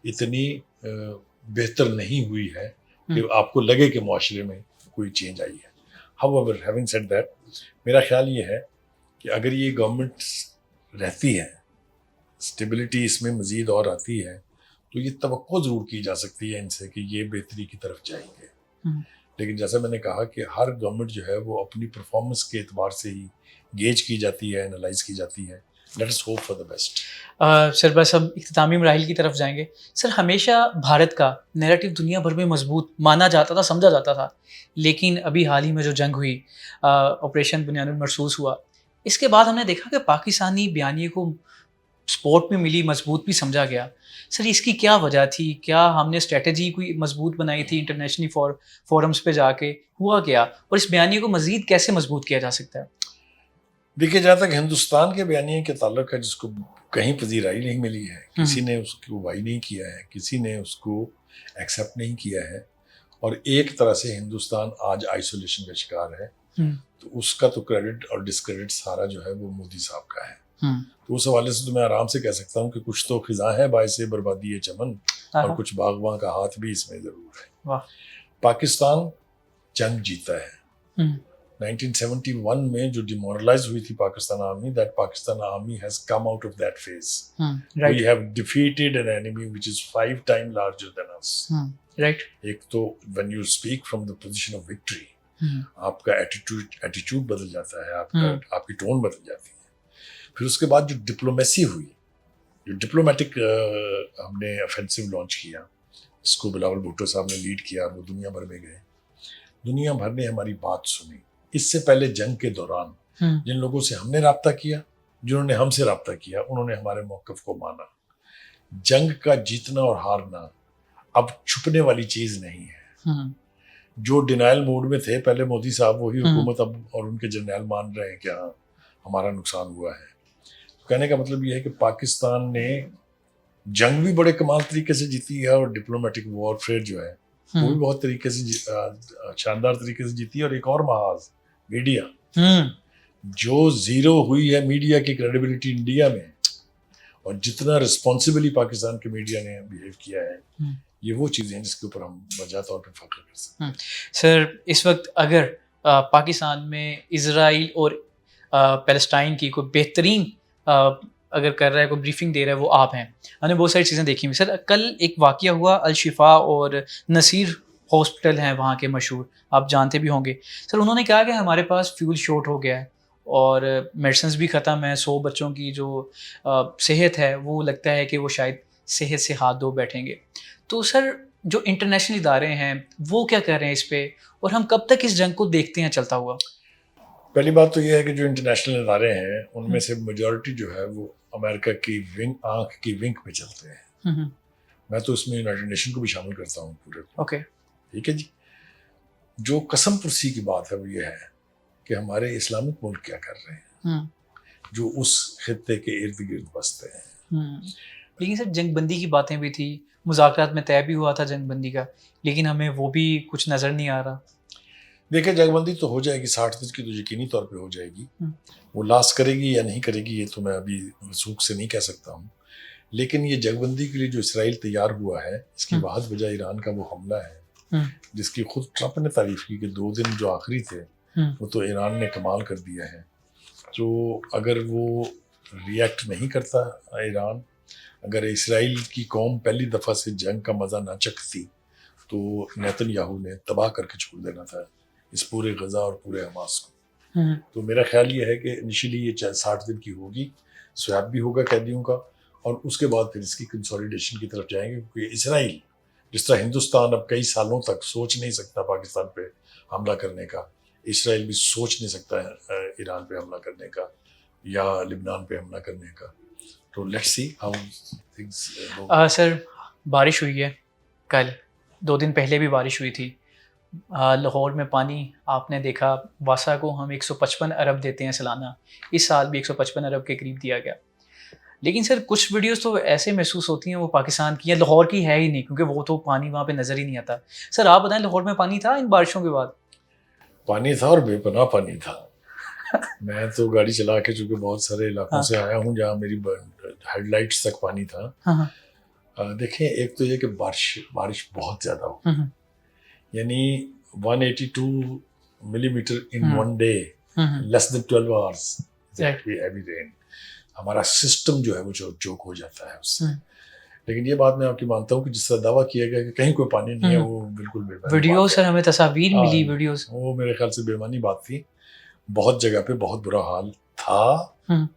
इतनी बेहतर नहीं हुई है कि आपको लगे कि मुआशरे में कोई चेंज आई है। हाउएवर, हैविंग सेड दैट, मेरा ख्याल ये है कि अगर ये गवर्नमेंट रहती है, स्टेबिलिटी इसमें मज़ीद और आती है, तो ये तवक्को ज़रूर की जा सकती है इनसे कि ये बेहतरी की तरफ जाएंगे। लेकिन जैसा मैंने कहा कि हर गवर्नमेंट जो है वो अपनी परफॉर्मेंस के एतबार से ही गेज की जाती है, एनालाइज की जाती है। Let us hope for the best. Sir बस हम इख्तितामी मराहिल की तरफ जाएंगे। सर हमेशा भारत का नैरेटिव दुनिया भर में मजबूत माना जाता था, समझा जाता था, लेकिन अभी हाल ही में जो जंग हुई, ऑपरेशन बुनियानुल मरसूस हुआ, इसके बाद हमने देखा कि पाकिस्तानी बयानिए को सपोर्ट भी मिली, मजबूत भी समझा गया। सर इसकी क्या वजह थी? क्या हमने स्ट्रेटजी कोई मजबूत बनाई थी इंटरनेशनली फोरम्स पे जाके? हुआ क्या? और इस बयानिए को मज़ीद कैसे मजबूत किया जा सकता है? देखिए, जहाँ तक हिंदुस्तान के बयानिए के ताल्लुक है, जिसको कहीं पजीराई नहीं मिली है, किसी ने उसको वाई नहीं किया है, किसी ने उसको एक्सेप्ट नहीं किया है, और एक तरह से हिंदुस्तान आज आइसोलेशन का शिकार है, तो उसका तो क्रेडिट और डिस्क्रेडिट सारा जो है वो मोदी साहब का है। तो उस हवाले से तो मैं आराम से कह सकता हूँ कि कुछ तो खिजा है बायसे बर्बादी चमन, और कुछ बागबां का हाथ भी इसमें ज़रूर है। पाकिस्तान जंग जीता है। 1971 में जो डिमोरलाइज हुई थी Pakistan army, that Pakistan army has come out of that phase. We have defeated an enemy which is 5 time larger than us. Right. एक तो when you speak from the position of victory, आपका एटीट्यूड बदल जाता है, आपकी tone बदल जाती है। फिर उसके बाद जो डिप्लोमेसी हुई, जो डिप्लोमेटिक हमने ऑफेंसिव लॉन्च किया, इसको बिलावल भुट्टो साहब ने लीड किया, वो दुनिया भर में गए, दुनिया भर ने हमारी बात सुनी। इससे पहले जंग के दौरान जिन लोगों से हमने राब्ता किया, जिन्होंने हमसे राब्ता किया, उन्होंने हमारे मौक़िफ़ को माना। जंग का जीतना और हारना अब छुपने वाली चीज़ नहीं है। जो डिनाइल मोड में थे पहले मोदी साहब, वही हुकूमत अब और उनके जर्नैल मान रहे हैं कि हाँ हमारा नुकसान हुआ है। तो कहने का मतलब ये है कि पाकिस्तान ने जंग भी बड़े कमाल तरीके से जीती है, और डिप्लोमेटिक वॉरफेयर जो है वो भी बहुत तरीके से शानदार तरीके से जीती है। और एक और महाज मीडिया, जो जीरो हुई है मीडिया की क्रेडिबिलिटी इंडिया में, और जितना रिस्पॉन्सिबली पाकिस्तान के मीडिया ने बिहेव किया है, ये वो चीज़ें हैं जिसके ऊपर हम वजह तौर पर फख्र कर सकते हैं। सर इस वक्त अगर पाकिस्तान में इजराइल और पैलेस्टाइन की कोई बेहतरीन अगर कर रहा है, कोई ब्रीफिंग दे रहा है, वो आप हैं। हमने बहुत सारी चीज़ें देखी हुई। सर कल एक वाक़या हुआ अल-शिफा और नसीर हॉस्पिटल हैं वहाँ के मशहूर, आप जानते भी होंगे। सर उन्होंने कहा कि हमारे पास फ्यूल शॉर्ट हो गया है और मेडिसिन भी ख़त्म है, 100 बच्चों की जो सेहत है वो लगता है कि वो शायद सेहत से हाथ धो बैठेंगे। तो सर जो इंटरनेशनल इदारे हैं वो क्या कर रहे हैं इस पे, और हम कब तक इस जंग को देखते हैं चलता हुआ? पहली बात तो ये है कि जो इंटरनेशनल इदारे हैं उनमें से मेजॉरिटी जो है वो अमेरिका की आंख की विंग पे चलते हैं। मैं तो उसमें यूनाइटेड नेशन को भी शामिल करता हूँ पूरे। ओके, ठीक है जी। जो कसम पुरसी की बात है वो ये है कि हमारे इस्लामिक मुल्क क्या कर रहे हैं, जो उस खित्ते के इर्द गिर्द बसते हैं। लेकिन सर जंगबंदी की बातें भी थी, मुज़ाकरात में तय भी हुआ था जंगबंदी का, लेकिन हमें वो भी कुछ नज़र नहीं आ रहा। देखिए, जंगबंदी तो हो जाएगी, 60 दिन की तो यकीनी तौर पे हो जाएगी। वो लास्ट करेगी या नहीं करेगी ये तो मैं अभी वसूख से नहीं कह सकता हूँ, लेकिन ये जंगबंदी के लिए जो इसराइल तैयार हुआ है, इसकी वाहद वजह ईरान का वो हमला है, जिसकी खुद ट्रंप ने तारीफ की कि 2 दिन जो आखिरी थे वो तो ईरान ने कमाल कर दिया है। तो अगर वो रिएक्ट नहीं करता ईरान, अगर इसराइल की कौम पहली दफ़ा से जंग का मज़ा ना चखती, तो नेतन्याहू ने तबाह करके छोड़ देना था इस पूरे गज़ा और पूरे हमास को। तो मेरा ख्याल ये है कि इनिशियली ये 60 दिन की होगी, स्वैप भी होगा कैदियों का, और उसके बाद फिर इसकी कंसोलिडेशन की तरफ जाएंगे, क्योंकि इसराइल जिस तरह हिंदुस्तान अब कई सालों तक सोच नहीं सकता पाकिस्तान पे हमला करने का, इसराइल भी सोच नहीं सकता है ईरान पे हमला करने का या लिबनान पे हमला करने का। तो let's see how things go. Sir बारिश हुई है, कल 2 दिन पहले भी बारिश हुई थी। लाहौर में पानी आपने देखा, वासा को हम 155 अरब देते हैं सालाना, इस साल भी 155 अरब के करीब दिया गया। लेकिन सर कुछ वीडियोस तो ऐसे महसूस होती हैं वो पाकिस्तान की या लाहौर की है ही नहीं, क्योंकि वो तो पानी वहाँ पे नज़र ही नहीं आता। सर आप बताएं, लाहौर में पानी था इन बारिशों के बाद? पानी था और बेपनाह पानी था। मैं तो गाड़ी चला के चूंकि बहुत सारे इलाकों हाँ। से आया हूँ जहाँ मेरी हेडलाइट्स तक पानी था। हाँ हाँ। देखें, एक तो ये कि बारिश बहुत ज़्यादा हो, हम्म, यानी 182 मिलीमीटर इन हम्म, वन डे, हम्म, less than 12 hours Right. Heavy rain. हमारा सिस्टम जो है वो चोक हो जाता है उससे। हम्म। लेकिन ये बात मैं आपकी मानता हूँ कि जिस तरह दावा किया गया कि कहीं कोई पानी नहीं है, वो बिल्कुल बेमानी वीडियो बात सर है। हमें तस्वीर हाँ, मिली वीडियोस। वो मेरे ख्याल से बेमानी बात थी। बहुत जगह पे बहुत बुरा हाल था हम्म।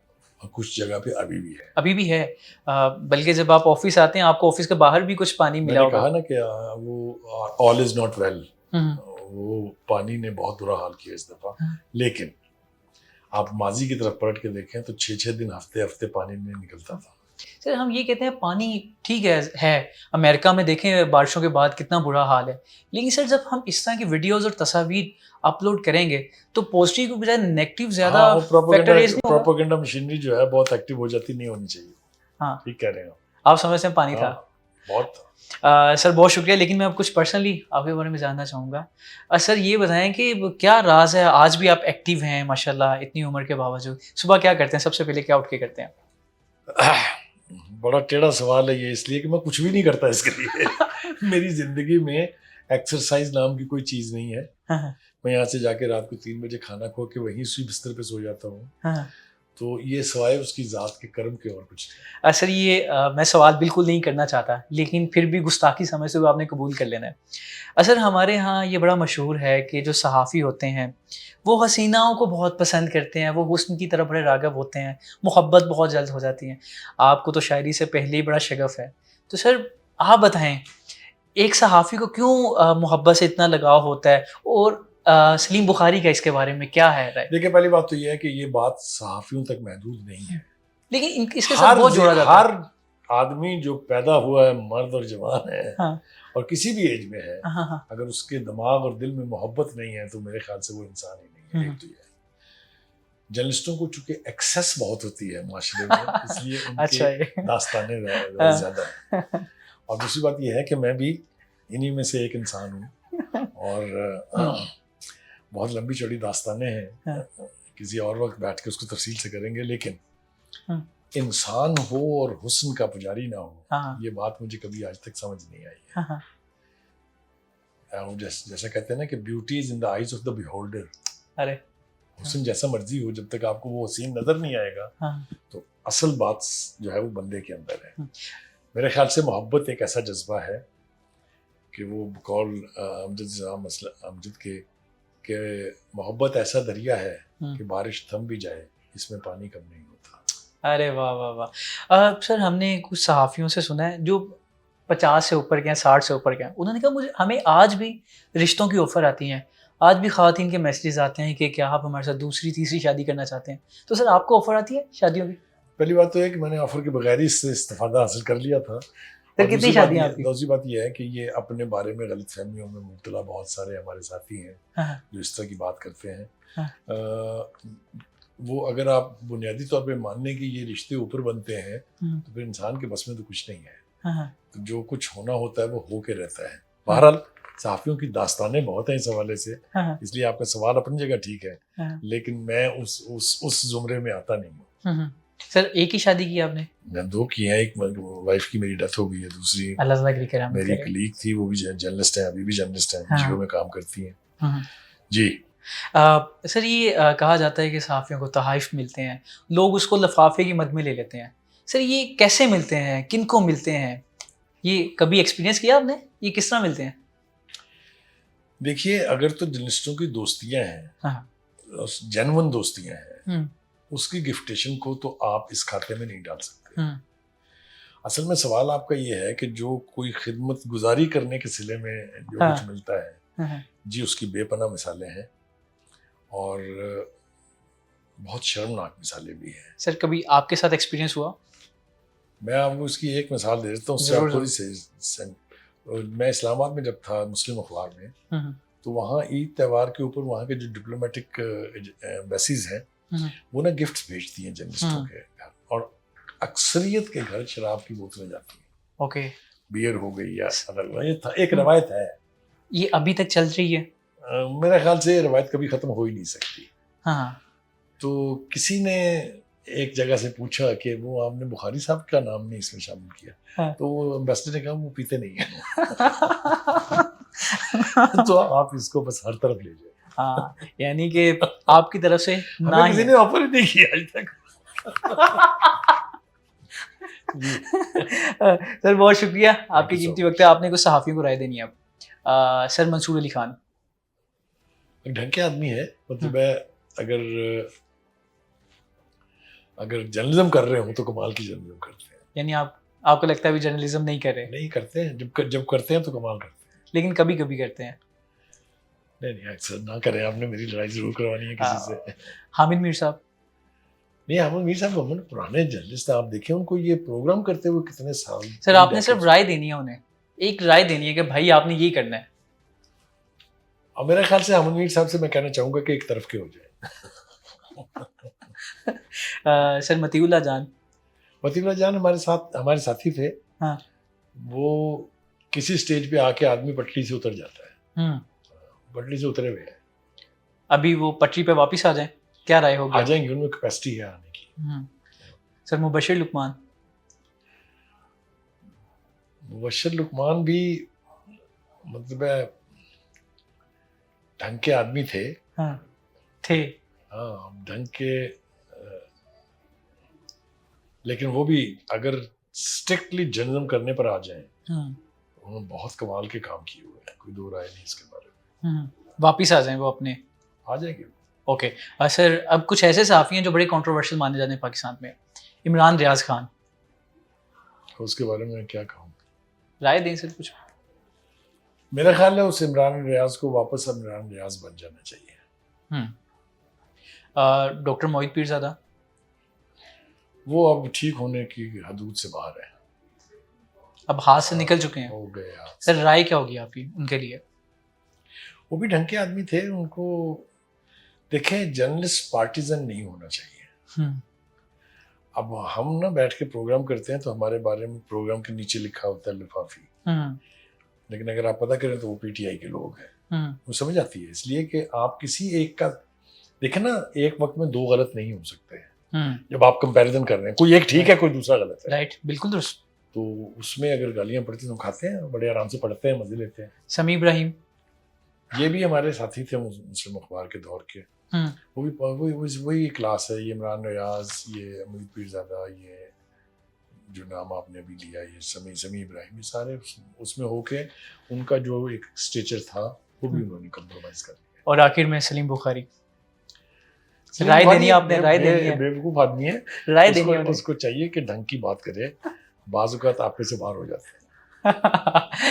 और कुछ जगह पे अभी भी है। अभी भी है। बल्कि जब आप ऑफिस आते हैं आपको ऑफिस के बाहर भी कुछ पानी मिला मैंने होगा। कहा ना कि वो ऑल इज नॉट वेल। हम्म, वो पानी ने बहुत बुरा हाल किया इस दफा। हाँ। लेकिन आप माजी की तरफ पलट के देखें तो 6-6 दिन हफ्ते हफ्ते पानी नहीं निकलता था। सर हम ये कहते हैं पानी ठीक है। अमेरिका में देखें बारिशों के बाद कितना बुरा हाल है, लेकिन सर जब हम इस तरह की वीडियोस और तस्वीर अपलोड करेंगे तो पॉजिटिव की बजाय नेगेटिव ज्यादा हाँ, वो फैक्टर रेज नहीं होगा? प्रोपेगेंडा मशीनरी जो है बहुत एक्टिव हो जाती, नहीं होनी चाहिए। हाँ, ठीक कह रहे हैं आप समझते हैं पानी हाँ, था। बहुत था। सर बहुत शुक्रिया, लेकिन मैं अब कुछ पर्सनली आपके बारे में जानना चाहूँगा। सर ये बताएं कि क्या राज है, आज भी आप एक्टिव हैं माशाल्लाह इतनी उम्र के बावजूद? सुबह क्या करते हैं, सबसे पहले क्या उठ के करते हैं? बड़ा टेढ़ा सवाल है ये, इसलिए कि मैं कुछ भी नहीं करता इसके लिए। मेरी जिंदगी में एक्सरसाइज नाम की कोई चीज नहीं है। हाँ हाँ मैं यहाँ से जाके रात को 3 बजे खाना खा के वहीं उसी बिस्तर पे सो जाता हूँ। हाँ। तो ये सवाए उसकी जात के कर्म के और कुछ नहीं। सर ये मैं सवाल बिल्कुल नहीं करना चाहता, लेकिन फिर भी गुस्ताखी समझते हुए आपने कबूल कर लेना है। सर हमारे यहाँ ये बड़ा मशहूर है कि जो सहाफ़ी होते हैं वो हसीनाओं को बहुत पसंद करते हैं, वो हुस्न की तरफ बड़े राग़िब होते हैं, मोहब्बत बहुत जल्द हो जाती है। आपको तो शायरी से पहले ही बड़ा शगफ़ है। तो सर आप बताएं, एक सहाफ़ी को क्यों मोहब्बत से इतना लगाव होता है, और सलीम बुखारी का इसके बारे में क्या है राय? देखिए, पहली बात तो ये है कि ये बात सहाफ़ियों तक महदूद नहीं है। लेकिन इसके साथ बहुत जोड़ा जाता है। हर आदमी जो पैदा हुआ है, मर्द और जवान है, हाँ और किसी भी एज में है, हाँ हाँ। अगर उसके दिमाग और दिल में मोहब्बत नहीं है तो मेरे ख्याल से वो इंसान ही नहीं है। एक तो ये जर्नलिस्टों को चूंकि एक्सेस बहुत होती है माशरे में, इसलिए अच्छा उनके ये दास्ताने हाँ। ज्यादा है। और दूसरी बात यह है कि मैं भी इन्हीं में से एक इंसान हूँ, और बहुत लंबी चौड़ी दास्तानें हैं। किसी और वक्त बैठ के उसको तफसील से करेंगे, लेकिन इंसान हो और हुस्न का पुजारी ना हो, हाँ ये बात मुझे कभी आज तक समझ नहीं आई है। हाँ जैसा कहते हैं ना कि beauty is in the eyes of the beholder. अरे हुस्न जैसा मर्जी हो, जब तक आपको वो हसीन नजर नहीं आएगा हाँ तो असल बात जो है वो बंदे के अंदर है। मेरे ख्याल से मोहब्बत एक ऐसा जज्बा है कि वो बकौल अमजद के मोहब्बत ऐसा दरिया है कि बारिश थम भी जाए, इसमें पानी कम नहीं होता। अरे वाह वाह वाह। सर हमने कुछ सहाफ़ियों से सुना है जो 50 से ऊपर के हैं, 60 से ऊपर के हैं, उन्होंने कहा हमें आज भी रिश्तों की ऑफ़र आती हैं, आज भी ख़वातीन के मैसेजेस आते हैं कि क्या आप हमारे साथ दूसरी तीसरी शादी करना चाहते हैं? तो सर आपको ऑफ़र आती है शादियों की? पहली बात तो है कि मैंने ऑफर के बगैर ही इससे इस्तेफादा हासिल कर लिया था। सर कितनी शादियाँ आपकी? दूसरी बात यह है कि ये अपने बारे में गलतफहमियों में मुब्तला बहुत सारे हमारे साथी हैं हाँ जो इस तरह की बात करते हैं। हाँ। वो अगर आप बुनियादी तौर पे मानने कि ये रिश्ते ऊपर बनते हैं तो फिर इंसान के बस में तो कुछ नहीं है। हाँ तो जो कुछ होना होता है वो हो के रहता है। बहरहाल सहाफ़ियों की दास्तानें बहुत हैं इस हवाले से, हाँ इसलिए आपका सवाल अपनी जगह ठीक है, हाँ। लेकिन मैं उस जुमरे में आता नहीं हूँ। सर एक ही शादी की आपने? मैं 2 की हैं, एक वाइफ की मेरी डेथ हो गई है, दूसरी अल्लाह ताला की रहमत मेरी करे। कलीग थी, वो भी जर्नलिस्ट है, अभी भी जर्नलिस्ट है, हाँ। जियो में काम करती हैं। हाँ। जी। सर ये कहा जाता है कि सहाफ़ियों को तोहफ़े मिलते हैं, लोग उसको लिफाफे की मद में ले लेते हैं। सर ये कैसे मिलते हैं, किन को मिलते हैं? ये कभी एक्सपीरियंस किया आपने? ये किस तरह मिलते हैं? देखिए, अगर तो जर्नलिस्टों की दोस्तियां हैं, हाँ। जेन्युइन दोस्तियां हैं, हुँ, उसकी गिफ्टेशन को तो आप इस खाते में नहीं डाल सकते। हुँ, असल में सवाल आपका ये है कि जो कोई खिदमत गुजारी करने के सिले में जो हाँ। कुछ मिलता है, हाँ। जी उसकी बेपनाह मिसालें हैं और बहुत शर्मनाक मिसालें भी हैं। सर कभी आपके साथ एक्सपीरियंस हुआ? मैं आपको इसकी एक मिसाल दे देता हूँ, उससे ज़रूर, आप खुद ही मैं इस्लामाबाद में जब था मुस्लिम अखबार में, हुँ, तो वहाँ ईद त्यौहार के ऊपर वहाँ के जो डिप्लोमेटिक एम्बेसीज हैं हुँ, वो ना गिफ्ट्स भेजती हैं जर्नलिस्टों हुँ। के घर, और अक्सरियत के घर शराब की बोतलें जाती हैं, ओके, बियर हो गई या अदर, ये था, एक रवायत है। ये अभी तक चल रही है? मेरे ख्याल से ये रवायत कभी खत्म हो ही नहीं सकती। हाँ, तो किसी ने एक जगह से पूछा कि वो आपने बुखारी साहब का नाम नहीं इसमें शामिल किया, हाँ। तो वो एम्बेसडर ने कहा वो पीते नहीं है। तो आप इसको बस हर तरफ ले जाए। हाँ, यानी कि आपकी तरफ से ना हमें ही किसी ने ऑफर ही नहीं किया आज तक। जी। सर बहुत शुक्रिया, आपकी you so कीमती वक्त है। आपने कुछ सहाफ़ियों को राय देनी है अब। सर मंसूर अली खान। ढंग के आदमी है, मतलब है, अगर जर्नलिज्म कर रहे हो तो कमाल की जर्नलिज्म करते हैं। यानी आपको लगता है अभी जर्नलिज्म नहीं कर रहे, नहीं करते हैं, जब करते हैं तो कमाल करते हैं। लेकिन कभी कभी करते हैं। नहीं अक्सर ना करें, आपने मेरी लड़ाई जरूर करवानी है किसी से। हामिद मीर साहब। नहीं, हामिद मीर साहब हमारे पुराने जर्नलिस्ट हैं, आप देखें उनको ये प्रोग्राम करते हुए कितने साल। सर आपने सिर्फ राय देनी है उन्हें, एक राय देनी है कि भाई आपने ये करना है। और मेरे ख्याल से हामिद मीर साहब से मैं कहना चाहूंगा कि एक तरफ के हो जाए। सर मतीउल्लाह जान। मतीउल्लाह जान हमारे साथी थे। हाँ। वो किसी स्टेज पे आके आदमी पटरी से उतर जाता है, पटरी से उतरे हुए हैं। अभी वो पटरी पे वापस आ जाएं, क्या राय होगी? आ जाएंगे, उनमें कैपेसिटी है आने की। सर मुबशिर लुकमान। मुबशिर लुकमान भी मतलब है ढंग के आदमी थे। हाँ थे। हाँ ढंग के, लेकिन वो भी अगर स्ट्रिक्टली जर्नलिज्म करने पर आ जाएं, उन्होंने बहुत कमाल के काम किए हुए हैं, कोई दो राय नहीं इसके बारे में। वापिस आ जाएं वो अपने, आ जाएंगे। ओके। सर अब कुछ ऐसे सहाफ़ी हैं जो बड़े कंट्रोवर्शियल माने जाते हैं पाकिस्तान में। इमरान रियाज खान, उसके बारे में क्या कहूँ? राय दें सर कुछ। मेरा ख्याल है उस इमरान रियाज को वापस इमरान रियाज बन जाना चाहिए। डॉक्टर मोहित पीरज़ादा। वो अब ठीक होने की हदूद से बाहर है, अब हाथ से निकल चुके हैं, हो गए हाथ सर राय क्या होगी आपकी उनके लिए? वो भी ढंग के आदमी थे, उनको देखें, जर्नलिस्ट पार्टिजन नहीं होना चाहिए। अब हम ना बैठ के प्रोग्राम करते हैं तो हमारे बारे में प्रोग्राम के नीचे लिखा होता है लिफाफी, लेकिन अगर आप पता करें तो वो पीटीआई के लोग हैं। वो समझ आती है, इसलिए कि आप किसी एक का देखें ना, एक वक्त में दो गलत नहीं हो सकते हैं। जब आप कंपैरिजन कर रहे हैं, कोई एक ठीक है कोई दूसरा गलत है, राइट, बिल्कुल दुरुस्त। तो उसमें अगर गालियां पड़ती तो हम खाते हैं, बड़े आराम से पढ़ते हैं, मजे लेते हैं। समी इब्राहिम, ये भी हमारे साथी थे मुस्लिम अखबार के दौर के। वो भी वही क्लास है। ये इमरान रियाज, ये मोहित पीरज़ादा, ये जो नाम आपने अभी लिया, ये समी इब्राहिम, ये सारे उसमें होके उनका जो एक स्टेचर था वो भी उन्होंने कम्प्रोमाइज कर लिया। और आखिर में सलीम बुखारी। राय देनी है आपने, राय देनी है। बेवकूफ आदमी है, राय देनी है उसको चाहिए कि ढंग की बात करे, बाज़-औक़ात आपे से बाहर हो जाते हैं।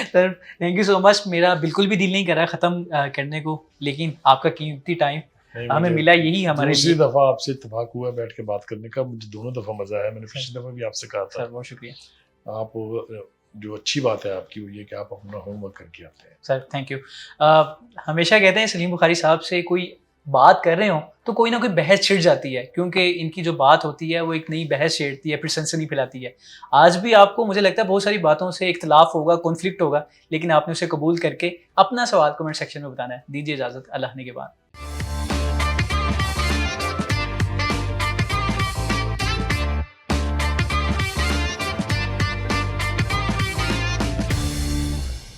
Sir thank you so much. मेरा बिल्कुल भी दिल नहीं कर रहा ख़त्म करने को, लेकिन आपका कीमती टाइम हमें मिला, यही हमारे दूसरी दफ़ा आपसे इत्तेफाक हुआ बैठ के बात करने का। मुझे दोनों दफ़ा मज़ा आया, मैंने पिछली दफ़ा भी आपसे कहा था। सर बहुत शुक्रिया। आप जो अच्छी बात है आपकी वो ये कि आप अपना होमवर्क करके आते हैं। Sir thank you. हमेशा कहते हैं सलीम बुखारी साहब से कोई बात कर रहे हो तो कोई ना कोई बहस छिड़ जाती है, क्योंकि इनकी जो बात होती है वो एक नई बहस छेड़ती है, फिर सनसनी फैलाती है। आज भी आपको मुझे लगता है बहुत सारी बातों से इख्तलाफ होगा, कॉन्फ्लिक्ट होगा, लेकिन आपने उसे कबूल करके अपना सवाल कमेंट सेक्शन में बताना है। दीजिए इजाज़त, अल्लाह ने के बाद।